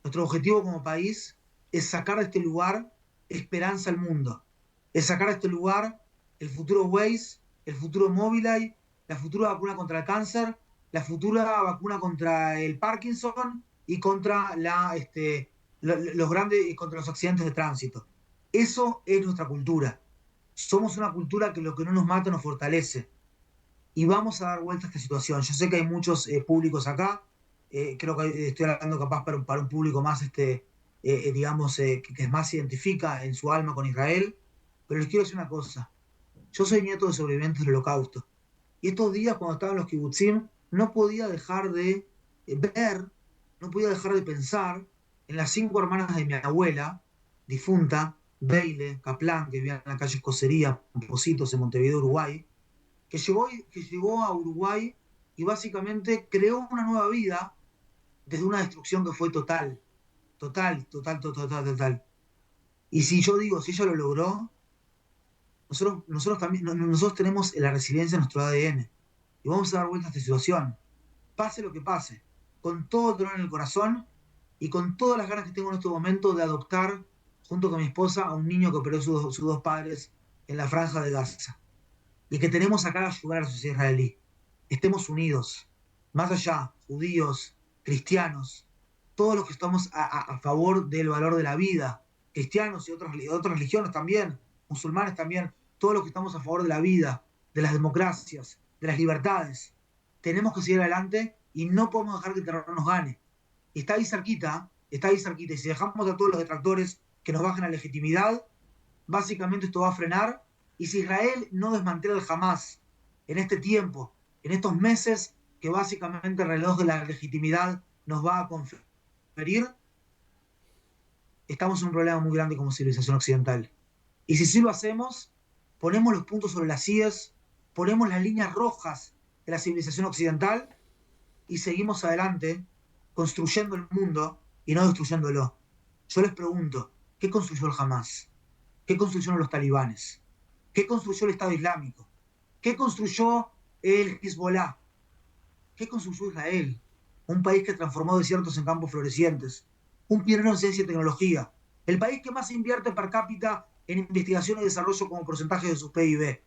Nuestro objetivo como país es sacar de este lugar esperanza al mundo, es sacar de este lugar el futuro Waze, el futuro Mobileye, la futura vacuna contra el cáncer, la futura vacuna contra el Parkinson y contra los grandes, contra los accidentes de tránsito. Eso es nuestra cultura. Somos una cultura que lo que no nos mata nos fortalece. Y vamos a dar vuelta a esta situación. Yo sé que hay muchos públicos acá. Creo que estoy hablando capaz para un público más, digamos, que más se identifica en su alma con Israel. Pero les quiero decir una cosa. Yo soy nieto de sobrevivientes del Holocausto. Y estos días, cuando estaba en los kibutzim, no podía dejar de ver, no podía dejar de pensar en las 5 hermanas de mi abuela, difunta, Beile, Kaplan, que vivía en la calle Escocería, en Positos, en Montevideo, Uruguay, que llegó a Uruguay y básicamente creó una nueva vida desde una destrucción que fue total. Y si yo digo, si ella lo logró, nosotros tenemos la resiliencia en nuestro ADN y vamos a dar vuelta a esta situación, pase lo que pase, con todo el dolor en el corazón y con todas las ganas que tengo en este momento de adoptar junto con mi esposa a un niño que perdió sus 2 padres en la franja de Gaza y que tenemos acá a ayudar a la sociedad israelí. Estemos unidos, más allá, judíos, cristianos, todos los que estamos a favor del valor de la vida, cristianos y otras religiones también, musulmanes también, todos los que estamos a favor de la vida, de las democracias, de las libertades. Tenemos que seguir adelante y no podemos dejar que el terror nos gane. Está ahí cerquita, y si dejamos a todos los detractores que nos bajen la legitimidad, básicamente esto va a frenar, y si Israel no desmantela el Hamas en este tiempo, en estos meses que básicamente el reloj de la legitimidad nos va a conferir, estamos en un problema muy grande como civilización occidental. Y si sí lo hacemos, ponemos los puntos sobre las IES, ponemos las líneas rojas de la civilización occidental y seguimos adelante construyendo el mundo y no destruyéndolo. Yo les pregunto, ¿qué construyó el Hamas? ¿Qué construyeron los talibanes? ¿Qué construyó el Estado Islámico? ¿Qué construyó el Hezbollah? ¿Qué construyó Israel? Un país que transformó desiertos en campos florecientes, un pionero en ciencia y tecnología, el país que más invierte per cápita en investigación y desarrollo como porcentaje de su PIB,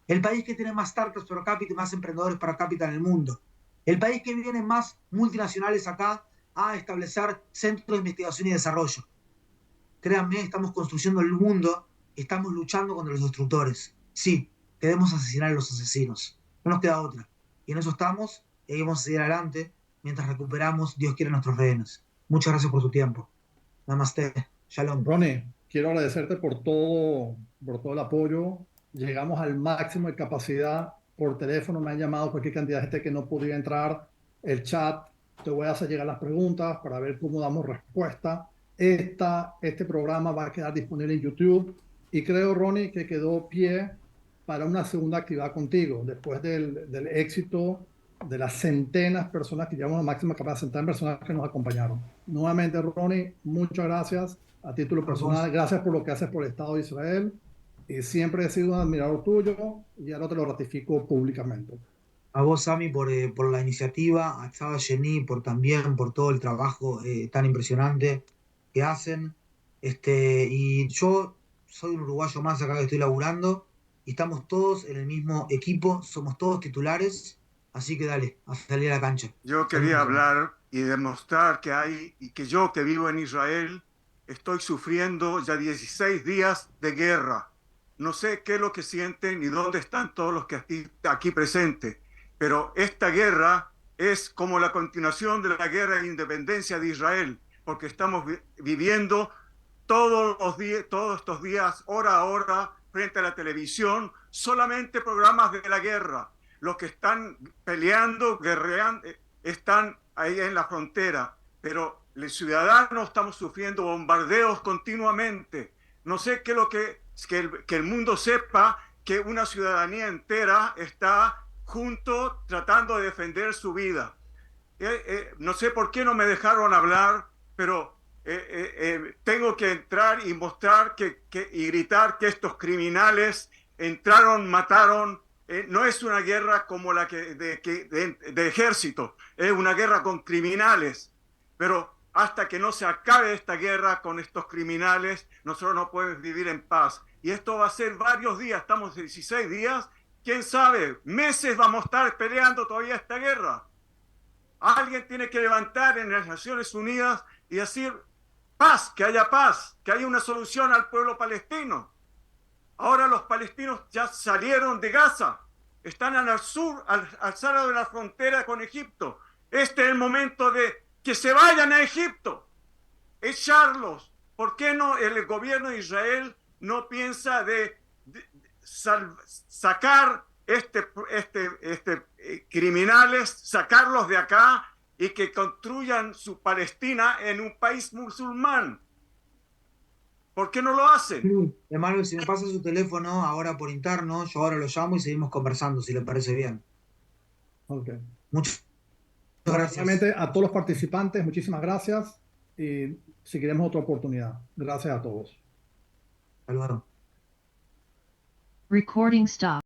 el país que tiene más startups per cápita y más emprendedores per cápita en el mundo, el país que vienen más multinacionales acá a establecer centros de investigación y desarrollo. Créanme, estamos construyendo el mundo, estamos luchando contra los destructores. Sí, queremos asesinar a los asesinos. No nos queda otra. Y en eso estamos y ahí vamos a seguir adelante mientras recuperamos, Dios quiere, nuestros rehenes. Muchas gracias por tu tiempo. Namaste. Shalom. Ronnie, quiero agradecerte por todo el apoyo. Llegamos al máximo de capacidad. Por teléfono me han llamado cualquier cantidad de gente que no podía entrar. El chat, te voy a hacer llegar las preguntas para ver cómo damos respuesta. Este programa va a quedar disponible en YouTube y creo, Ronnie, que quedó pie para una segunda actividad contigo después del éxito de las centenas de personas que llevamos la máxima capacidad, centenas de personas que nos acompañaron. Nuevamente, Ronnie, muchas gracias a título personal. Gracias por lo que haces por el Estado de Israel y siempre he sido un admirador tuyo y ahora te lo ratifico públicamente. A vos, Sami, por la iniciativa, a Tzava Sheni por todo el trabajo tan impresionante que hacen. Y yo soy un uruguayo más acá que estoy laburando y estamos todos en el mismo equipo, somos todos titulares, así que dale, a salir a la cancha. Yo quería hablar y demostrar que yo que vivo en Israel estoy sufriendo ya 16 días de guerra. No sé qué es lo que sienten y dónde están todos los que aquí presentes, pero esta guerra es como la continuación de la guerra de independencia de Israel, porque estamos viviendo todos estos días, hora a hora, frente a la televisión, solamente programas de la guerra. Los que están peleando, guerreando, están ahí en la frontera, pero los ciudadanos estamos sufriendo bombardeos continuamente. No sé qué es lo que el mundo sepa que una ciudadanía entera está junto tratando de defender su vida. No sé por qué no me dejaron hablar, pero tengo que entrar y mostrar y gritar que estos criminales entraron, mataron. No es una guerra como la de ejército, es una guerra con criminales. Pero hasta que no se acabe esta guerra con estos criminales, nosotros no podemos vivir en paz. Y esto va a ser varios días, estamos en 16 días, quién sabe, meses vamos a estar peleando todavía esta guerra. Alguien tiene que levantar en las Naciones Unidas y decir paz, que haya una solución al pueblo palestino. Ahora los palestinos ya salieron de Gaza, están al sur, al lado de la frontera con Egipto. Este es el momento de que se vayan a Egipto, echarlos. ¿Por qué no el gobierno de Israel no piensa de sacar criminales, sacarlos de acá y que construyan su Palestina en un país musulmán? ¿Por qué no lo hacen? Emanuel, si me pasa su teléfono ahora por interno, yo ahora lo llamo y seguimos conversando, si le parece bien. Okay. Muchas gracias. Realmente a todos los participantes, muchísimas gracias y seguiremos otra oportunidad. Gracias a todos. Hasta luego. Recording stop.